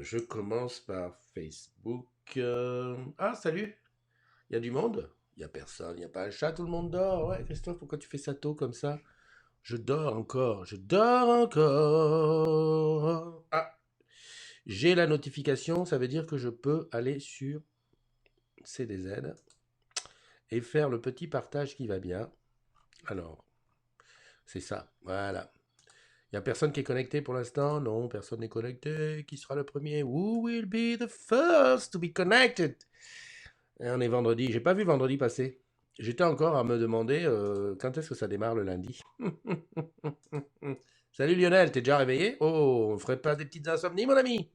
Je commence par Facebook. Ah, salut! Il y a du monde? Il n'y a personne, il n'y a pas un chat, tout le monde dort. Ouais, Christophe, pourquoi tu fais ça tôt comme ça? Je dors encore, je dors encore. Ah, j'ai la notification, ça veut dire que je peux aller sur CDZ et faire le petit partage qui va bien. Alors, c'est ça, voilà. Il n'y a personne qui est connecté pour l'instant? Non, personne n'est connecté. Qui sera le premier? Who will be the first to be connected? Et on est vendredi. J'ai pas vu vendredi passer. J'étais encore à me demander quand est-ce que ça démarre le lundi. Salut Lionel, t'es déjà réveillé? Oh, on ferait pas des petites insomnies, mon ami?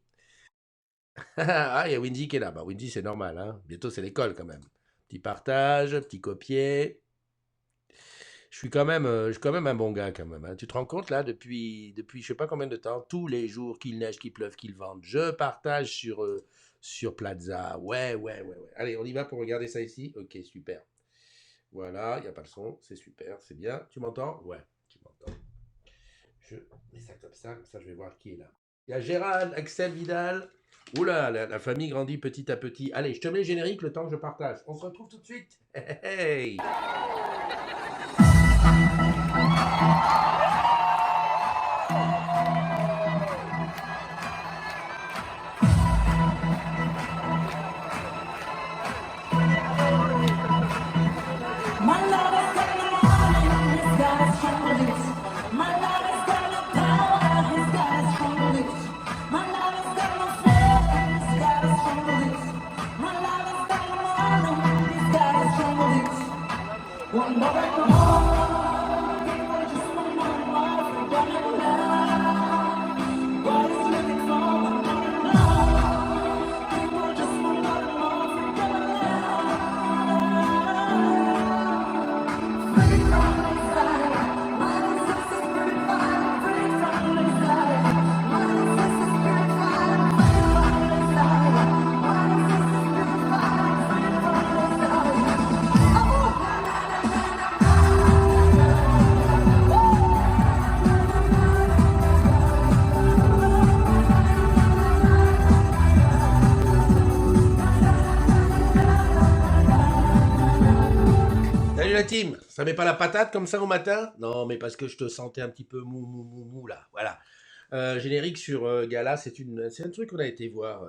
Ah, il y a Windy qui est là. Bah, Windy, c'est normal, hein. Bientôt, c'est l'école quand même. Petit partage, petit copier. Je suis quand même un bon gars quand même, hein. Tu te rends compte là, depuis je sais pas combien de temps, tous les jours, qu'il neige, qu'il pleuve, qu'il vente, je partage sur Plaza. Ouais, ouais, ouais, ouais. Allez, on y va pour regarder ça ici. Ok, super. Voilà, il n'y a pas le son, c'est super, c'est bien. Tu m'entends? Ouais, tu m'entends. Je mets ça comme ça je vais voir qui est là. Il y a Gérald, Axel Vidal. Oula, la famille grandit petit à petit. Allez, je te mets le générique le temps que je partage. On se retrouve tout de suite. Hey, hey. My love has got the morning, he's got a strong roots. My love has got the power, he's got a strong roots. My love has got no fear, he's got a strong roots. My love has got the morning, he's got a strong roots. One more at the home, people just want more from one another. What is living for, I wanna know. People just want more from one another. Salut la team, ça met pas la patate comme ça au matin? Non, mais parce que je te sentais un petit peu mou mou mou mou là, voilà. Générique sur Gala, c'est un truc qu'on a été voir.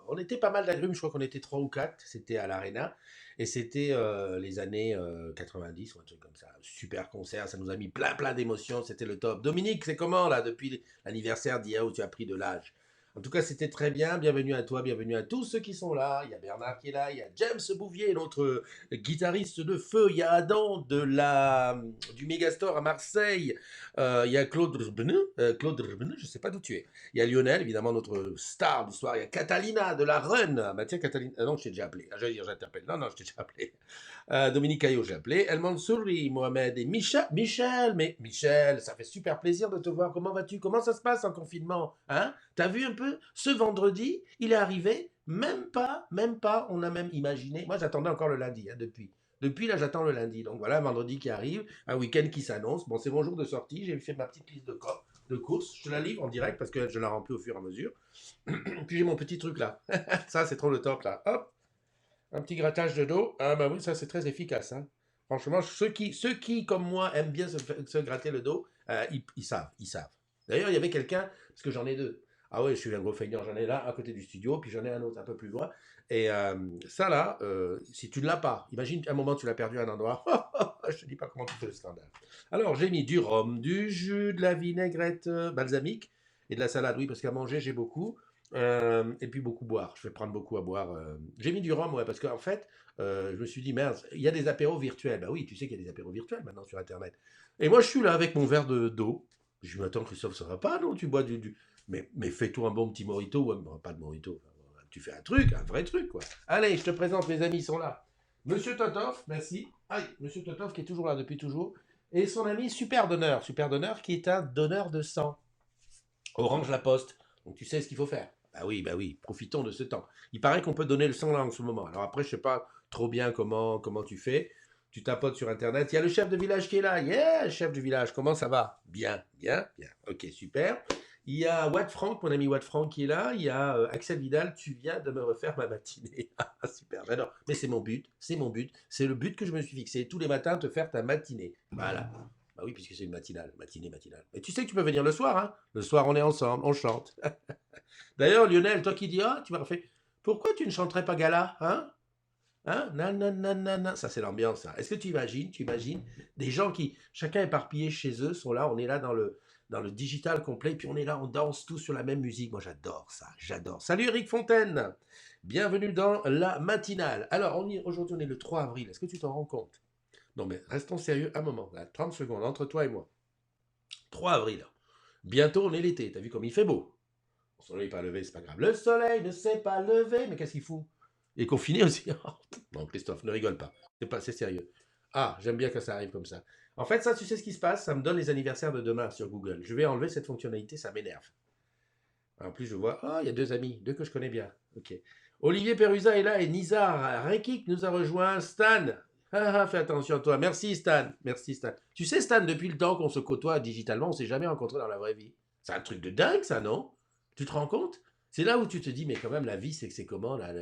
On était pas mal d'agrumes, je crois qu'on était trois ou quatre, c'était à l'Arena, et c'était les années 90 ou un truc comme ça. Super concert, ça nous a mis plein d'émotions, c'était le top. Dominique, c'est comment là, depuis l'anniversaire d'hier où tu as pris de l'âge? En tout cas, c'était très bien. Bienvenue à toi, bienvenue à tous ceux qui sont là. Il y a Bernard qui est là, il y a James Bouvier, notre guitariste de feu. Il y a Adam du Megastore à Marseille. Il y a Claude Rbene, je ne sais pas d'où tu es. Il y a Lionel, évidemment, notre star du soir. Il y a Catalina de la Run. Ah, bah tiens, Catalina. Ah non, je t'ai déjà appelé. Ah, j'allais dire, j'interpelle. Non, non, je t'ai déjà appelé. Dominique Caillot, j'ai appelé. El Mansouri, Mohamed et Michel. Michel, mais Michel, ça fait super plaisir de te voir. Comment vas-tu? Comment ça se passe en confinement? Hein? T'as vu un peu? Ce vendredi, il est arrivé. Même pas, on a même imaginé. Moi, j'attendais encore le lundi, hein, depuis. Depuis là, j'attends le lundi. Donc voilà, un vendredi qui arrive, un week-end qui s'annonce. Bon, c'est mon jour de sortie. J'ai fait ma petite liste de courses. Je te la livre en direct parce que je la remplis au fur et à mesure. Puis j'ai mon petit truc là. Ça, c'est trop le top là. Hop, un petit grattage de dos. Ah bah oui, ça c'est très efficace, hein. Franchement, ceux qui, comme moi, aiment bien se gratter le dos, ils savent, ils savent. D'ailleurs, il y avait quelqu'un, parce que j'en ai deux. Ah ouais, je suis un gros feignant, j'en ai là à côté du studio, puis j'en ai un autre un peu plus loin. Et ça là, si tu ne l'as pas, imagine un moment tu l'as perdu à un endroit, je te dis pas comment tu fais le scandale. Alors j'ai mis du rhum, du jus, de la vinaigrette balsamique et de la salade, oui, parce qu'à manger j'ai beaucoup. Et puis beaucoup boire. Je vais prendre beaucoup à boire. J'ai mis du rhum, ouais, parce qu'en fait, je me suis dit, merde, il y a des apéros virtuels. Bah oui, tu sais qu'il y a des apéros virtuels maintenant sur Internet. Et moi, je suis là avec mon verre d'eau. Je me dis, attends, Christophe, ça va pas, non? Tu bois du. Mais fais-toi un bon petit morito. Ouais, bon, pas de morito. Enfin, tu fais un truc, un vrai truc, quoi. Allez, je te présente, mes amis sont là. Monsieur Totov, merci. Aïe, Monsieur Totov qui est toujours là depuis toujours. Et son ami Super Donneur qui est un donneur de sang. Orange La Poste. Donc tu sais ce qu'il faut faire. Bah oui, profitons de ce temps. Il paraît qu'on peut donner le sang là en ce moment. Alors après, je sais pas trop bien comment tu fais. Tu tapotes sur Internet. Il y a le chef de village qui est là. Yeah, chef du village, comment ça va? Bien, bien, bien. Ok, super. Il y a Watt Frank, mon ami Watt Frank qui est là. Il y a Axel Vidal, tu viens de me refaire ma matinée. Ah, super, j'adore. Mais c'est mon but, c'est mon but. C'est le but que je me suis fixé. Tous les matins, te faire ta matinée. Voilà. Bah oui, puisque c'est une matinale. Matinale. Et tu sais que tu peux venir le soir, hein. Le soir, on est ensemble, on chante. D'ailleurs, Lionel, toi qui dis, ah, tu m'as refait. Pourquoi tu ne chanterais pas Gala, hein? Hein? Nananana. Ça, c'est l'ambiance, ça. Est-ce que tu imagines des gens qui, chacun éparpillé chez eux, sont là, on est là dans le digital complet, puis on est là, on danse tous sur la même musique. Moi, j'adore ça, j'adore. Salut Eric Fontaine, bienvenue dans la matinale. Alors, aujourd'hui, on est le 3 avril, est-ce que tu t'en rends compte? Non, mais restons sérieux un moment, là, 30 secondes, entre toi et moi. 3 avril, bientôt on est l'été, t'as vu comme il fait beau. Le soleil n'est pas levé, c'est pas grave. Le soleil ne s'est pas levé, mais qu'est-ce qu'il fout? Il est confiné aussi. Non, Christophe, ne rigole pas. C'est sérieux. Ah, j'aime bien que ça arrive comme ça. En fait, ça, tu sais ce qui se passe? Ça me donne les anniversaires de demain sur Google. Je vais enlever cette fonctionnalité, ça m'énerve. En plus, je vois, ah, il y a deux amis, deux que je connais bien. Ok. Olivier Perusa est là et Nizar Rekik nous a rejoint. Stan, fais attention à toi. Merci Stan. Merci Stan. Tu sais, Stan, depuis le temps qu'on se côtoie digitalement, on s'est jamais rencontré dans la vraie vie. C'est un truc de dingue, ça, non? Tu te rends compte? C'est là où tu te dis, mais quand même, la vie, c'est comment là,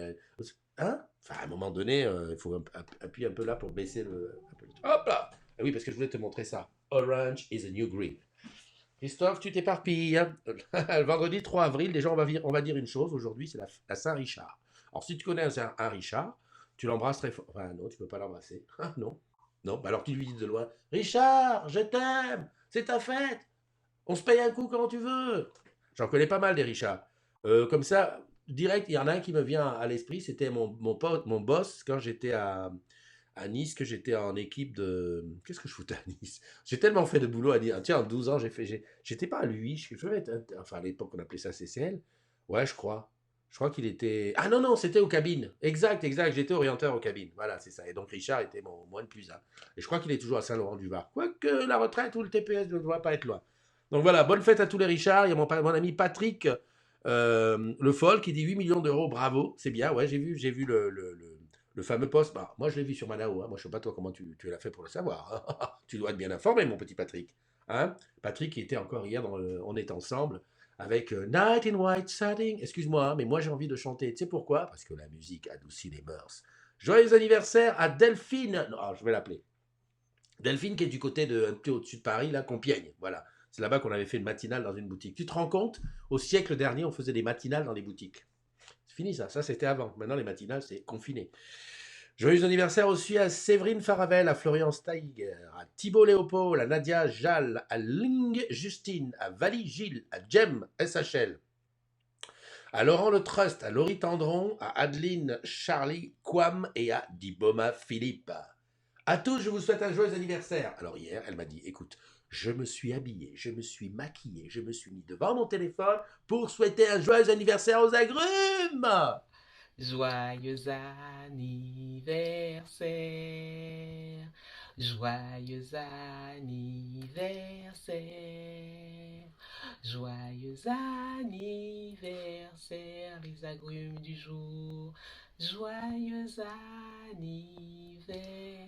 hein? Enfin, à un moment donné, il faut appuyer un peu là pour baisser le. Hop là! Ah oui, parce que je voulais te montrer ça. Orange is a new green. Christophe, tu t'éparpilles, hein. Le vendredi 3 avril, déjà, on va dire une chose. Aujourd'hui, c'est la Saint-Richard. Alors, si tu connais un Richard, tu l'embrasses très fort. Enfin, non, tu peux pas l'embrasser. Ah, non. Non, bah alors tu lui dis de loin, Richard, je t'aime, c'est ta fête, on se paye un coup quand tu veux. J'en connais pas mal des Richards. Comme ça, direct, il y en a un qui me vient à l'esprit, c'était mon pote, mon boss, quand j'étais à Nice, que j'étais en équipe de. Qu'est-ce que je foutais à Nice? J'ai tellement fait de boulot à Nice. Tiens, en 12 ans, j'étais pas à lui, je devais être. Enfin, à l'époque, on appelait ça CCL. Ouais, je crois. Je crois qu'il était. Ah non, non, c'était aux cabines. Exact, exact. J'étais orienteur aux cabines. Voilà, c'est ça. Et donc Richard était mon N plus 1. Et je crois qu'il est toujours à Saint-Laurent-du-Var. Quoique la retraite ou le TPS ne doit pas être loin. Donc voilà, bonne fête à tous les Richards. Il y a mon ami Patrick Le Foll qui dit 8 millions d'euros. Bravo, c'est bien. Ouais, j'ai vu le fameux poste. Bah, moi, je l'ai vu sur Manao. Hein. Moi, je ne sais pas toi comment tu l'as fait pour le savoir. Tu dois être bien informé, mon petit Patrick. Hein? Patrick qui était encore hier On est ensemble avec Night in White Satin. Excuse-moi, hein, mais moi j'ai envie de chanter. Tu sais pourquoi? Parce que la musique adoucit les mœurs. Joyeux anniversaire à Delphine. Non, je vais l'appeler. Delphine qui est du côté un peu au-dessus de Paris, là, Compiègne. Voilà. C'est là-bas qu'on avait fait une matinale dans une boutique. Tu te rends compte? Au siècle dernier, on faisait des matinales dans les boutiques. C'est fini ça. Ça, c'était avant. Maintenant, les matinales, c'est confiné. Joyeux anniversaire aussi à Séverine Faravel, à Florian Steiger, à Thibault Léopold, à Nadia Jal, à Ling Justine, à Vali Gilles, à Jem SHL, à Laurent Le Trust, à Laurie Tendron, à Adeline Charlie Quam et à Diboma Philippe. À tous, je vous souhaite un joyeux anniversaire. Alors hier, elle m'a dit, écoute, je me suis habillé, je me suis maquillé, je me suis mis devant mon téléphone pour souhaiter un joyeux anniversaire aux agrumes. Joyeux anniversaire, joyeux anniversaire, joyeux anniversaire, les agrumes du jour, joyeux anniversaire.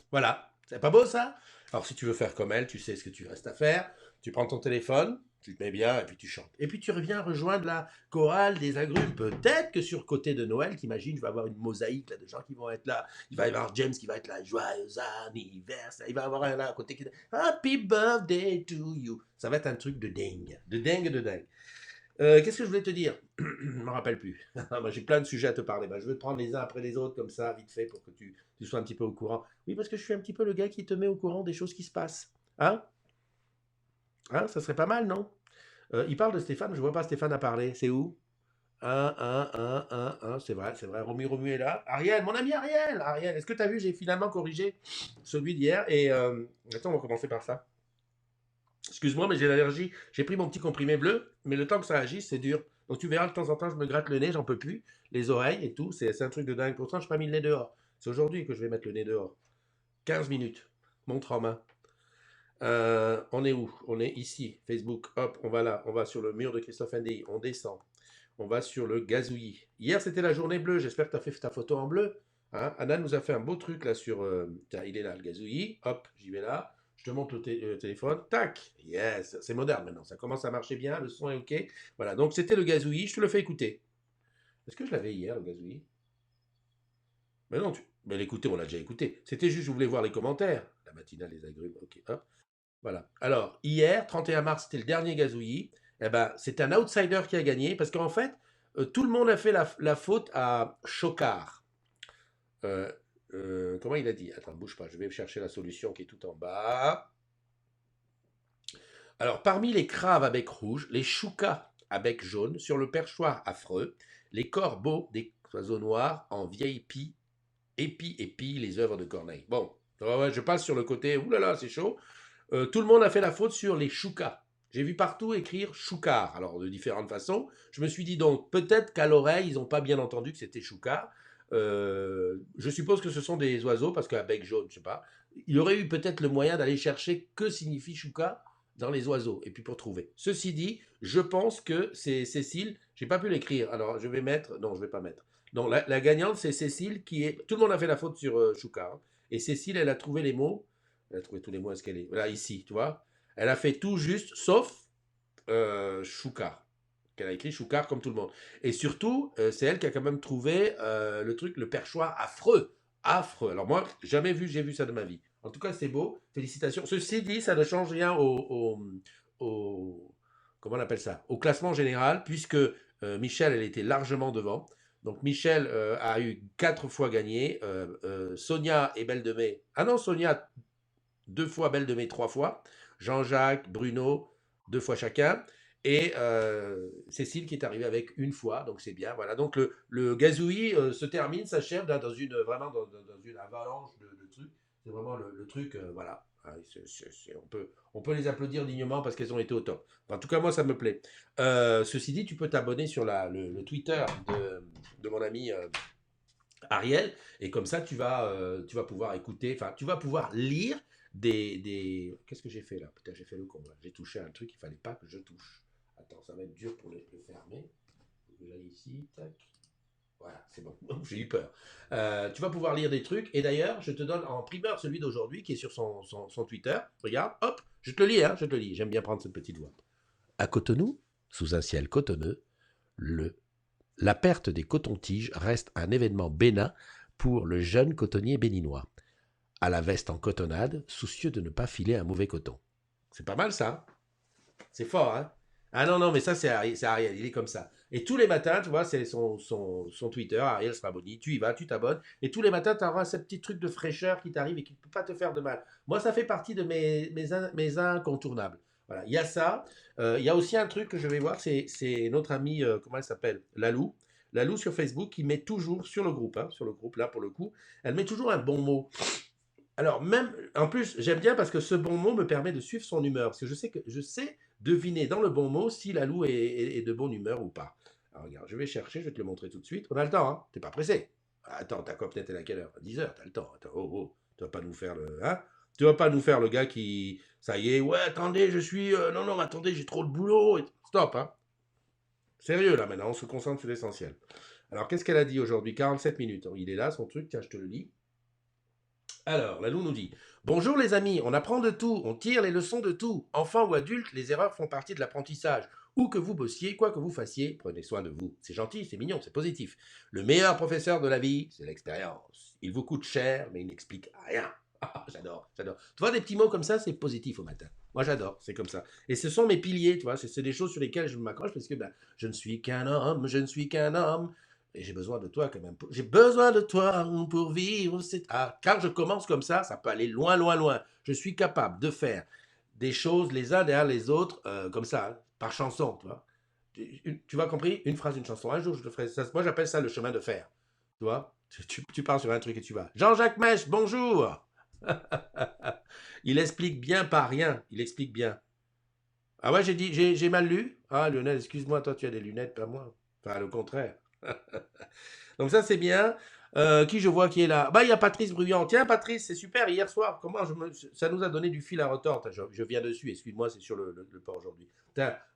Voilà, c'est pas beau ça? Alors si tu veux faire comme elle, tu sais ce que tu restes à faire. Tu prends ton téléphone, tu te mets bien et puis tu chantes. Et puis tu reviens rejoindre la chorale des agrumes. Peut-être que sur côté de Noël, t'imagines, je vais avoir une mosaïque là, de gens qui vont être là. Il va y avoir James qui va être là, joyeux anniversaire. Il va y avoir un là à côté qui dit Happy birthday to you. Ça va être un truc de dingue, de dingue, de dingue. Qu'est-ce que je voulais te dire? Je ne me rappelle plus. J'ai plein de sujets à te parler. Je vais te prendre les uns après les autres comme ça, vite fait, pour que tu sois un petit peu au courant. Oui, parce que je suis un petit peu le gars qui te met au courant des choses qui se passent. Hein? Hein? Ça serait pas mal, non? Il parle de Stéphane, je vois pas Stéphane à parler. C'est où? C'est vrai. Romu est là. Ariel, mon ami Ariel! Ariel, est-ce que tu as vu, j'ai finalement corrigé celui d'hier. Et attends, on va commencer par ça. Excuse-moi, mais j'ai l'allergie. J'ai pris mon petit comprimé bleu, mais le temps que ça agisse, c'est dur. Donc tu verras de temps en temps, je me gratte le nez, j'en peux plus. Les oreilles et tout, c'est un truc de dingue. Pourtant, je n'ai pas mis le nez dehors. C'est aujourd'hui que je vais mettre le nez dehors. 15 minutes. Montre en main. On est où? On est ici. Facebook. Hop, on va là. On va sur le mur de Christophe NDI. On descend. On va sur le gazouillis. Hier, c'était la journée bleue. J'espère que tu as fait ta photo en bleu. Hein? Anna nous a fait un beau truc là sur. Tiens, il est là, le gazouillis. Hop, j'y vais là. Je te montre le téléphone. Tac. Yes. C'est moderne maintenant. Ça commence à marcher bien. Le son est OK. Voilà. Donc, c'était le gazouillis. Je te le fais écouter. Est-ce que je l'avais hier, le gazouillis? Mais non, mais l'écouter, on l'a déjà écouté. C'était juste, je voulais voir les commentaires. La matinale des agrumes. OK. Hop. Voilà. Alors, hier, 31 mars, c'était le dernier gazouillis. Eh ben, c'est un outsider qui a gagné parce qu'en fait, tout le monde a fait la faute à Chocard. Euh, comment il a dit? Attends, bouge pas, je vais chercher la solution qui est tout en bas. Alors, parmi les craves à bec rouge, les choucas à bec jaune, sur le perchoir affreux, les corbeaux des oiseaux noirs en vieille pie, épie, les œuvres de Corneille. Bon, ouais, je passe sur le côté, oulala, c'est chaud. Tout le monde a fait la faute sur les choucas. J'ai vu partout écrire choucard, alors de différentes façons. Je me suis dit donc, peut-être qu'à l'oreille, ils n'ont pas bien entendu que c'était choucard. Je suppose que ce sont des oiseaux, parce qu'à bec jaune, je sais pas. Il y aurait eu peut-être le moyen d'aller chercher que signifie chouka dans les oiseaux, et puis pour trouver. Ceci dit, je pense que c'est Cécile, j'ai pas pu l'écrire, alors je vais mettre, non, je vais pas mettre. Non, la gagnante, c'est Cécile qui est, tout le monde a fait la faute sur chouka, hein. Et Cécile, elle a trouvé les mots, elle a trouvé tous les mots, est-ce qu'elle est, voilà, ici, tu vois. Elle a fait tout juste, sauf chouka, qu'elle a écrit choucard comme tout le monde. Et surtout, c'est elle qui a quand même trouvé le truc, le perchoir affreux. Affreux. Alors moi, jamais vu, j'ai vu ça de ma vie. En tout cas, c'est beau. Félicitations. Ceci dit, ça ne change rien comment on appelle ça? Au classement général, puisque Michel, elle était largement devant. Donc Michel a eu 4 fois gagné. Sonia et Belle de Mai. Ah non, Sonia, 2 fois, Belle de Mai, 3 fois. Jean-Jacques, Bruno, 2 fois chacun. Et Cécile qui est arrivée avec 1 fois, donc c'est bien. Voilà. Donc le gazouillis se termine, s'achève dans une vraiment dans une avalanche de trucs. C'est vraiment le truc, voilà. Ah, on peut les applaudir dignement parce qu'elles ont été au top. Enfin, en tout cas, moi, ça me plaît. Ceci dit, tu peux t'abonner sur le Twitter de mon ami Ariel, et comme ça, tu vas pouvoir écouter, enfin, tu vas pouvoir lire Qu'est-ce que j'ai fait là? Putain, j'ai fait le con là. J'ai touché un truc qu'il fallait pas que je touche. Attends, ça va être dur pour le fermer. Faut que j'aille ici, tac. Voilà, c'est bon. J'ai eu peur. Tu vas pouvoir lire des trucs. Et d'ailleurs, je te donne en primeur celui d'aujourd'hui qui est sur son Twitter. Regarde, hop, je te le lis, hein, je te le lis. J'aime bien prendre cette petite voix. À Cotonou, sous un ciel cotonneux, la perte des cotons-tiges reste un événement bénin pour le jeune cotonnier béninois. À la veste en cotonnade, soucieux de ne pas filer un mauvais coton. C'est pas mal ça. C'est fort, hein? Ah non, non, mais ça, c'est Ariel, il est comme ça. Et tous les matins, tu vois, c'est son Twitter, Ariel Sraboni, tu y vas, tu t'abonnes, et tous les matins, tu auras ce petit truc de fraîcheur qui t'arrive et qui ne peut pas te faire de mal. Moi, ça fait partie de mes incontournables. Voilà, il y a ça. Il y a aussi un truc que je vais voir, c'est notre amie, comment elle s'appelle? Lalou. Lalou sur Facebook, qui met toujours, sur le groupe, là, pour le coup, elle met toujours un bon mot. Alors, même, en plus, j'aime bien parce que ce bon mot me permet de suivre son humeur. Parce que je sais deviner dans le bon mot si Lalou est de bonne humeur ou pas. Alors, regarde, je vais chercher, je vais te le montrer tout de suite. On a le temps, hein? T'es pas pressé? Attends, ta copinette, elle est à quelle heure? 10 heures, t'as le temps. Attends, oh, oh, tu vas pas nous faire le. Hein? Tu vas pas nous faire le gars qui. Ça y est, ouais, attendez, je suis. Non, non, mais attendez, j'ai trop de boulot. Stop, hein? Sérieux, là, maintenant, on se concentre sur l'essentiel. Alors, qu'est-ce qu'elle a dit aujourd'hui? 47 minutes. Il est là, son truc, tiens, je te le lis. Alors, Lalou nous dit: Bonjour les amis, on apprend de tout, on tire les leçons de tout. Enfants ou adultes, les erreurs font partie de l'apprentissage. Où que vous bossiez, quoi que vous fassiez, prenez soin de vous. C'est gentil, c'est mignon, c'est positif. Le meilleur professeur de la vie, c'est l'expérience. Il vous coûte cher, mais il n'explique rien. Ah, j'adore, j'adore. Tu vois, des petits mots comme ça, c'est positif au matin. Moi, j'adore, c'est comme ça. Et ce sont mes piliers, tu vois, c'est des choses sur lesquelles je m'accroche parce que ben, je ne suis qu'un homme, je ne suis qu'un homme. Et j'ai besoin de toi quand même. J'ai besoin de toi pour vivre. Quand je commence comme ça peut aller loin, loin, loin. Je suis capable de faire des choses les uns derrière les autres, comme ça, hein, par chanson, tu vois. Tu vois, compris? Une phrase, une chanson. Un jour, je te ferai ça. Moi, j'appelle ça le chemin de fer. Tu vois? Tu pars sur un truc et tu vas. Jean-Jacques Mèche, bonjour! Il explique bien par rien. Il explique bien. Ah ouais, j'ai mal lu? Ah, Lionel, excuse-moi, toi, tu as des lunettes, pas moi. Enfin, le contraire. Donc ça c'est bien. Qui je vois qui est là? Bah il y a Patrice Bruyant. Tiens Patrice, c'est super. Hier soir, ça nous a donné du fil à retordre. Je viens dessus. Excuse-moi, c'est sur le port aujourd'hui.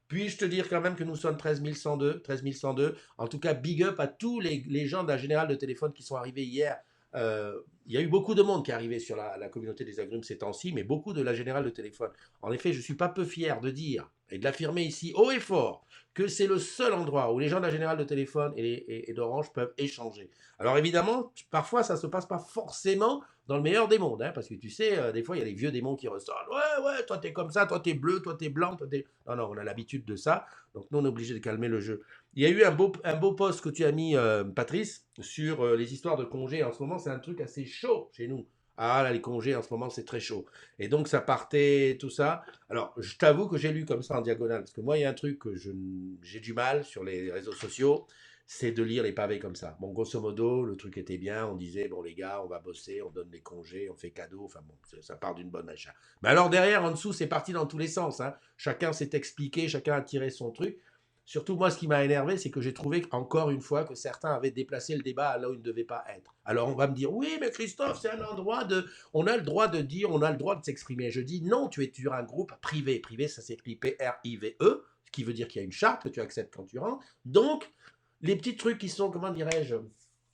Puis-je te dire quand même que nous sommes 13 102. En tout cas, big up à tous les gens de la Générale de téléphone qui sont arrivés hier il y a eu beaucoup de monde qui est arrivé sur la communauté des agrumes ces temps-ci, mais beaucoup de la Générale de téléphone. En effet, je ne suis pas peu fier de dire et de l'affirmer ici haut et fort que c'est le seul endroit où les gens de la Générale de téléphone et d'Orange peuvent échanger. Alors évidemment, parfois ça ne se passe pas forcément dans le meilleur des mondes, hein, parce que tu sais, des fois il y a les vieux démons qui ressortent. Ouais, ouais, toi t'es comme ça, toi t'es bleu, toi t'es blanc, toi t'es. Non, non, on a l'habitude de ça, donc nous on est obligé de calmer le jeu. Il y a eu un beau post que tu as mis, Patrice, sur les histoires de congés. En ce moment, c'est un truc assez chaud chez nous. Ah là, les congés, en ce moment, c'est très chaud. Et donc, ça partait, tout ça. Alors, je t'avoue que j'ai lu comme ça en diagonale, parce que moi, il y a un truc que j'ai du mal sur les réseaux sociaux, c'est de lire les pavés comme ça. Bon, grosso modo, le truc était bien. On disait, bon, les gars, on va bosser, on donne des congés, on fait cadeau. Enfin bon, ça part d'une bonne achat. Mais alors, derrière, en dessous, c'est parti dans tous les sens, hein. Chacun s'est expliqué, chacun a tiré son truc. Surtout, moi, ce qui m'a énervé, c'est que j'ai trouvé encore une fois que certains avaient déplacé le débat là où il ne devait pas être. Alors, on va me dire, oui, mais Christophe, c'est un endroit de. On a le droit de dire, on a le droit de s'exprimer. Je dis, non, tu es sur un groupe privé. Privé, ça s'écrit Prive, ce qui veut dire qu'il y a une charte que tu acceptes quand tu rentres. Donc, les petits trucs qui sont, comment dirais-je,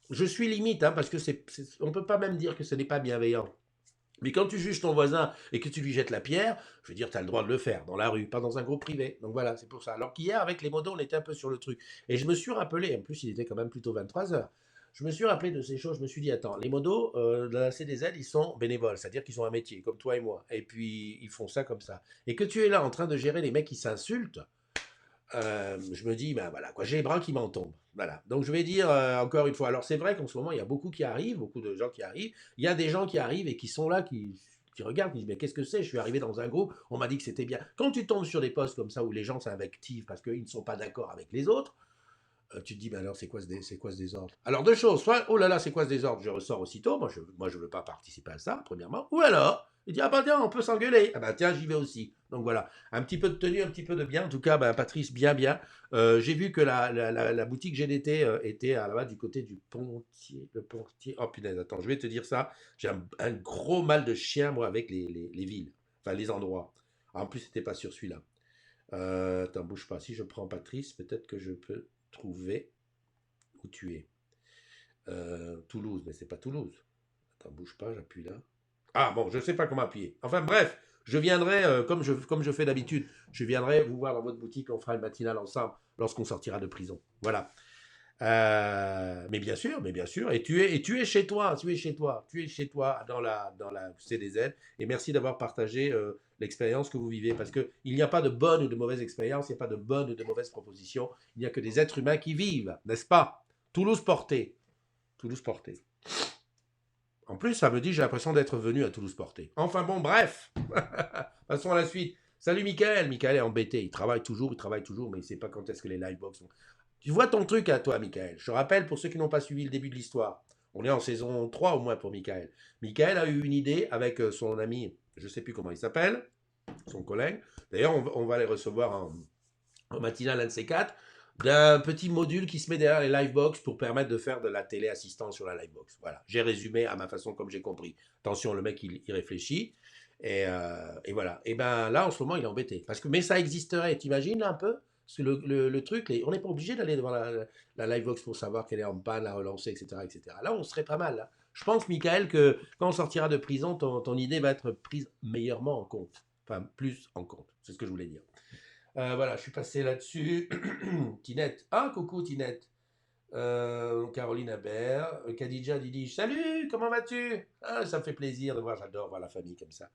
je suis limite, hein, parce que on ne peut pas même dire que ce n'est pas bienveillant. Mais quand tu juges ton voisin et que tu lui jettes la pierre, je veux dire, tu as le droit de le faire dans la rue, pas dans un groupe privé. Donc voilà, c'est pour ça. Alors qu'hier, avec les modos, on était un peu sur le truc. Et je me suis rappelé, en plus, il était quand même plutôt 23 heures. Je me suis rappelé de ces choses, je me suis dit, attends, les modos de la CDZ, ils sont bénévoles, c'est-à-dire qu'ils ont un métier, comme toi et moi. Et puis, ils font ça comme ça. Et que tu es là en train de gérer les mecs qui s'insultent, je me dis, ben voilà, quoi, j'ai les bras qui m'en tombent. Voilà. Donc je vais dire encore une fois, alors c'est vrai qu'en ce moment, il y a beaucoup qui arrivent, beaucoup de gens qui arrivent. Il y a des gens qui arrivent et qui sont là, qui regardent, qui disent, mais qu'est-ce que c'est? Je suis arrivé dans un groupe, on m'a dit que c'était bien. Quand tu tombes sur des posts comme ça où les gens s'invectivent parce qu'ils ne sont pas d'accord avec les autres, tu te dis, mais alors c'est quoi ce désordre? Alors deux choses, soit, oh là là, c'est quoi ce désordre? Je ressors aussitôt, moi je veux pas participer à ça, premièrement. Ou alors, il dit, ah bah tiens, on peut s'engueuler. Ah bah tiens, j'y vais aussi. Donc voilà, un petit peu de tenue, un petit peu de bien. En tout cas, bah, Patrice, bien, bien. J'ai vu que la boutique GDT était là-bas du côté du Pontier. Le Pontier. Oh punaise, attends, je vais te dire ça. J'ai un gros mal de chien, moi, avec les villes. Enfin, les endroits. En plus, c'était pas sur celui-là. Attends, bouge pas. Si je prends Patrice, peut-être que je peux trouver où tu es. Toulouse, mais c'est pas Toulouse. Attends, bouge pas, j'appuie là. Ah bon, je sais pas comment appuyer. Enfin bref, je viendrai, comme je fais d'habitude, je viendrai vous voir dans votre boutique, on fera une matinale ensemble lorsqu'on sortira de prison. Voilà. Mais bien sûr, et tu es chez toi, tu es chez toi dans la CDZ, et merci d'avoir partagé l'expérience que vous vivez, parce que il n'y a pas de bonne ou de mauvaise expérience, il n'y a pas de bonne ou de mauvaise proposition, il n'y a que des êtres humains qui vivent, n'est-ce pas? Toulouse Portée, Toulouse Portée. En plus, ça me dit, j'ai l'impression d'être venu à Toulouse Portée. Enfin bon, bref, passons à la suite. Salut Michael, Michael est embêté, il travaille toujours, mais il ne sait pas quand est-ce que les livebox sont. Tu vois ton truc à toi, Michael. Je rappelle pour ceux qui n'ont pas suivi le début de l'histoire. On est en saison 3 au moins pour Michael. Michael a eu une idée avec son ami, je ne sais plus comment il s'appelle, son collègue. D'ailleurs, on va les recevoir en matinale un de ces quatre, d'un petit module qui se met derrière les livebox pour permettre de faire de la télé-assistance sur la livebox. Voilà, j'ai résumé à ma façon comme j'ai compris. Attention, le mec, il réfléchit. Et voilà. Et ben là, en ce moment, il est embêté. Mais ça existerait, t'imagines là un peu? Parce que le truc, on n'est pas obligé d'aller devant la Livebox pour savoir qu'elle est en panne, la relancer, etc., etc. Là, on serait pas mal. Là. Je pense, Michael, que quand on sortira de prison, ton idée va être prise meilleurement en compte. Enfin, plus en compte. C'est ce que je voulais dire. Voilà, je suis passé là-dessus. Tinette. Ah, coucou, Tinette. Caroline Habert. Khadija Didi. Salut, comment vas-tu? Ah, ça me fait plaisir de voir, j'adore voir la famille comme ça.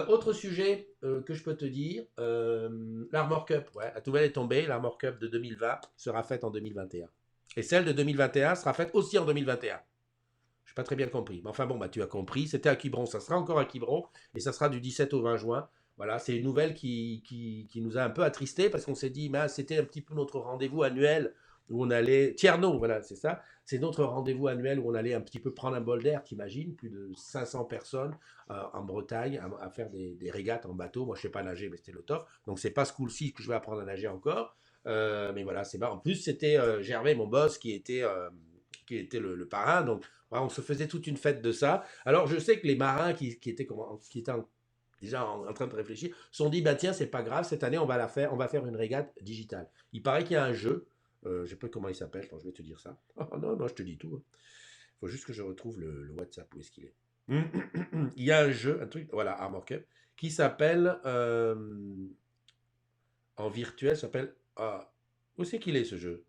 Autre sujet que je peux te dire, l'Armor Cup, ouais, la nouvelle est tombée, l'Armor Cup de 2020 sera faite en 2021. Et celle de 2021 sera faite aussi en 2021. Je n'ai pas très bien compris. Mais enfin bon, bah, tu as compris, c'était à Quiberon, ça sera encore à Quiberon, et ça sera du 17 au 20 juin. Voilà, c'est une nouvelle qui nous a un peu attristés, parce qu'on s'est dit, bah, c'était un petit peu notre rendez-vous annuel où on allait. Tierno, voilà, c'est ça. C'est notre rendez-vous annuel où on allait un petit peu prendre un bol d'air, t'imagines, plus de 500 personnes en Bretagne à faire des régates en bateau. Moi, je ne sais pas nager, mais c'était le top. Donc, c'est pas ce coup-ci que je vais apprendre à nager encore. Mais voilà, c'est marrant. En plus, c'était Gervais, mon boss, qui était le parrain. Donc, voilà, on se faisait toute une fête de ça. Alors, je sais que les marins qui étaient déjà en train de réfléchir, se sont dit, bah tiens, c'est pas grave, cette année, on va faire une régate digitale. Il paraît qu'il y a un jeu, je ne sais pas comment il s'appelle, attends, je vais te dire ça. Oh, non, non, je te dis tout. Il faut juste que je retrouve le WhatsApp. Où est-ce qu'il est? Il y a un jeu, un truc, voilà, Armor Cup, qui s'appelle, en virtuel, s'appelle, ah, où c'est qu'il est ce jeu?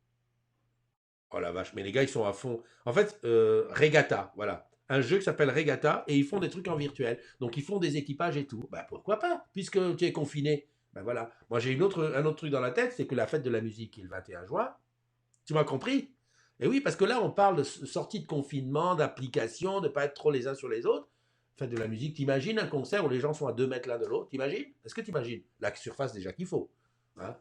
Oh la vache, mais les gars, ils sont à fond. En fait, Regatta, voilà. Un jeu qui s'appelle Regatta et ils font des trucs en virtuel. Donc ils font des équipages et tout. Bah pourquoi pas, puisque tu es confiné. Ben voilà. Moi j'ai un autre truc dans la tête, c'est que la fête de la musique est le 21 juin. Tu m'as compris? Et oui, parce que là on parle de sortie de confinement, d'application, de ne pas être trop les uns sur les autres. Fête de la musique, t'imagines un concert où les gens sont à 2 mètres l'un de l'autre? T'imagines? Est-ce que t'imagines? La surface déjà qu'il faut. Hein,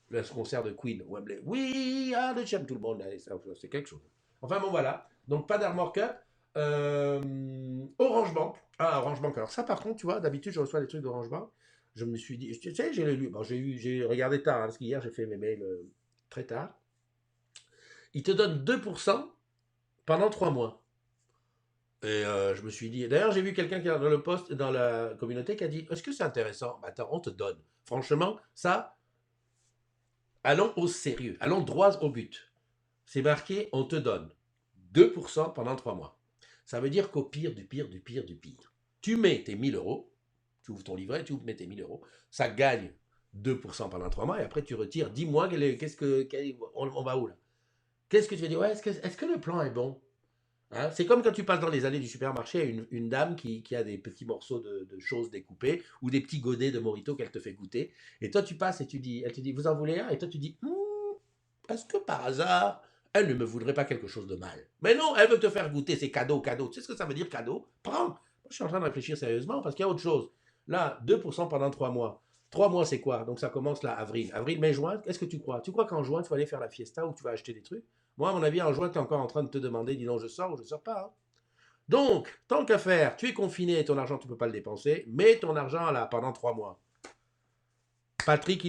le concert de Queen, Wembley. Oui, ah, le champ, tout le monde, allez, ça, c'est quelque chose. Enfin bon, voilà. Donc pas d'Armor Cup. Orange Bank. Ah, Orange Bank. Alors ça, par contre, tu vois, d'habitude, je reçois des trucs d'Orange Bank. Je me suis dit, tu sais, j'ai lu, bon, j'ai regardé tard, hein, parce qu'hier, j'ai fait mes mails très tard. Ils te donnent 2% pendant 3 mois. Et je me suis dit, d'ailleurs, j'ai vu quelqu'un qui est dans le post, dans la communauté, qui a dit, est-ce que c'est intéressant? Bah, attends, on te donne. Franchement, ça, allons au sérieux, allons droit au but. C'est marqué, on te donne 2% pendant 3 mois. Ça veut dire qu'au pire, du pire, du pire, du pire, tu mets tes 1000 euros, tu ouvres ton livret, tu mets tes 1000 euros, ça gagne 2% pendant 3 mois et après tu retires. Dis-moi, on va où là? Qu'est-ce que tu vas dire? Ouais, est-ce que le plan est bon? Hein, c'est comme quand tu passes dans les allées du supermarché à une dame qui a des petits morceaux de choses découpées ou des petits godets de Morito qu'elle te fait goûter. Et toi, tu passes et tu dis, elle te dit, vous en voulez un? Et toi, tu dis, est-ce que par hasard, elle ne me voudrait pas quelque chose de mal? Mais non, elle veut te faire goûter, c'est cadeau, cadeau. Tu sais ce que ça veut dire, cadeau? Prends. Moi, je suis en train de réfléchir sérieusement parce qu'il y a autre chose. Là, 2% pendant 3 mois. 3 mois, c'est quoi? Donc ça commence là, avril. Avril, mai, juin, qu'est-ce que tu crois? Tu crois qu'en juin, tu vas aller faire la fiesta ou tu vas acheter des trucs? Moi, à mon avis, en juin, tu es encore en train de te demander, dis donc, je sors ou je sors pas, hein. Donc, tant qu'à faire, tu es confiné, ton argent, tu ne peux pas le dépenser, mets ton argent là pendant 3 mois. Patrick,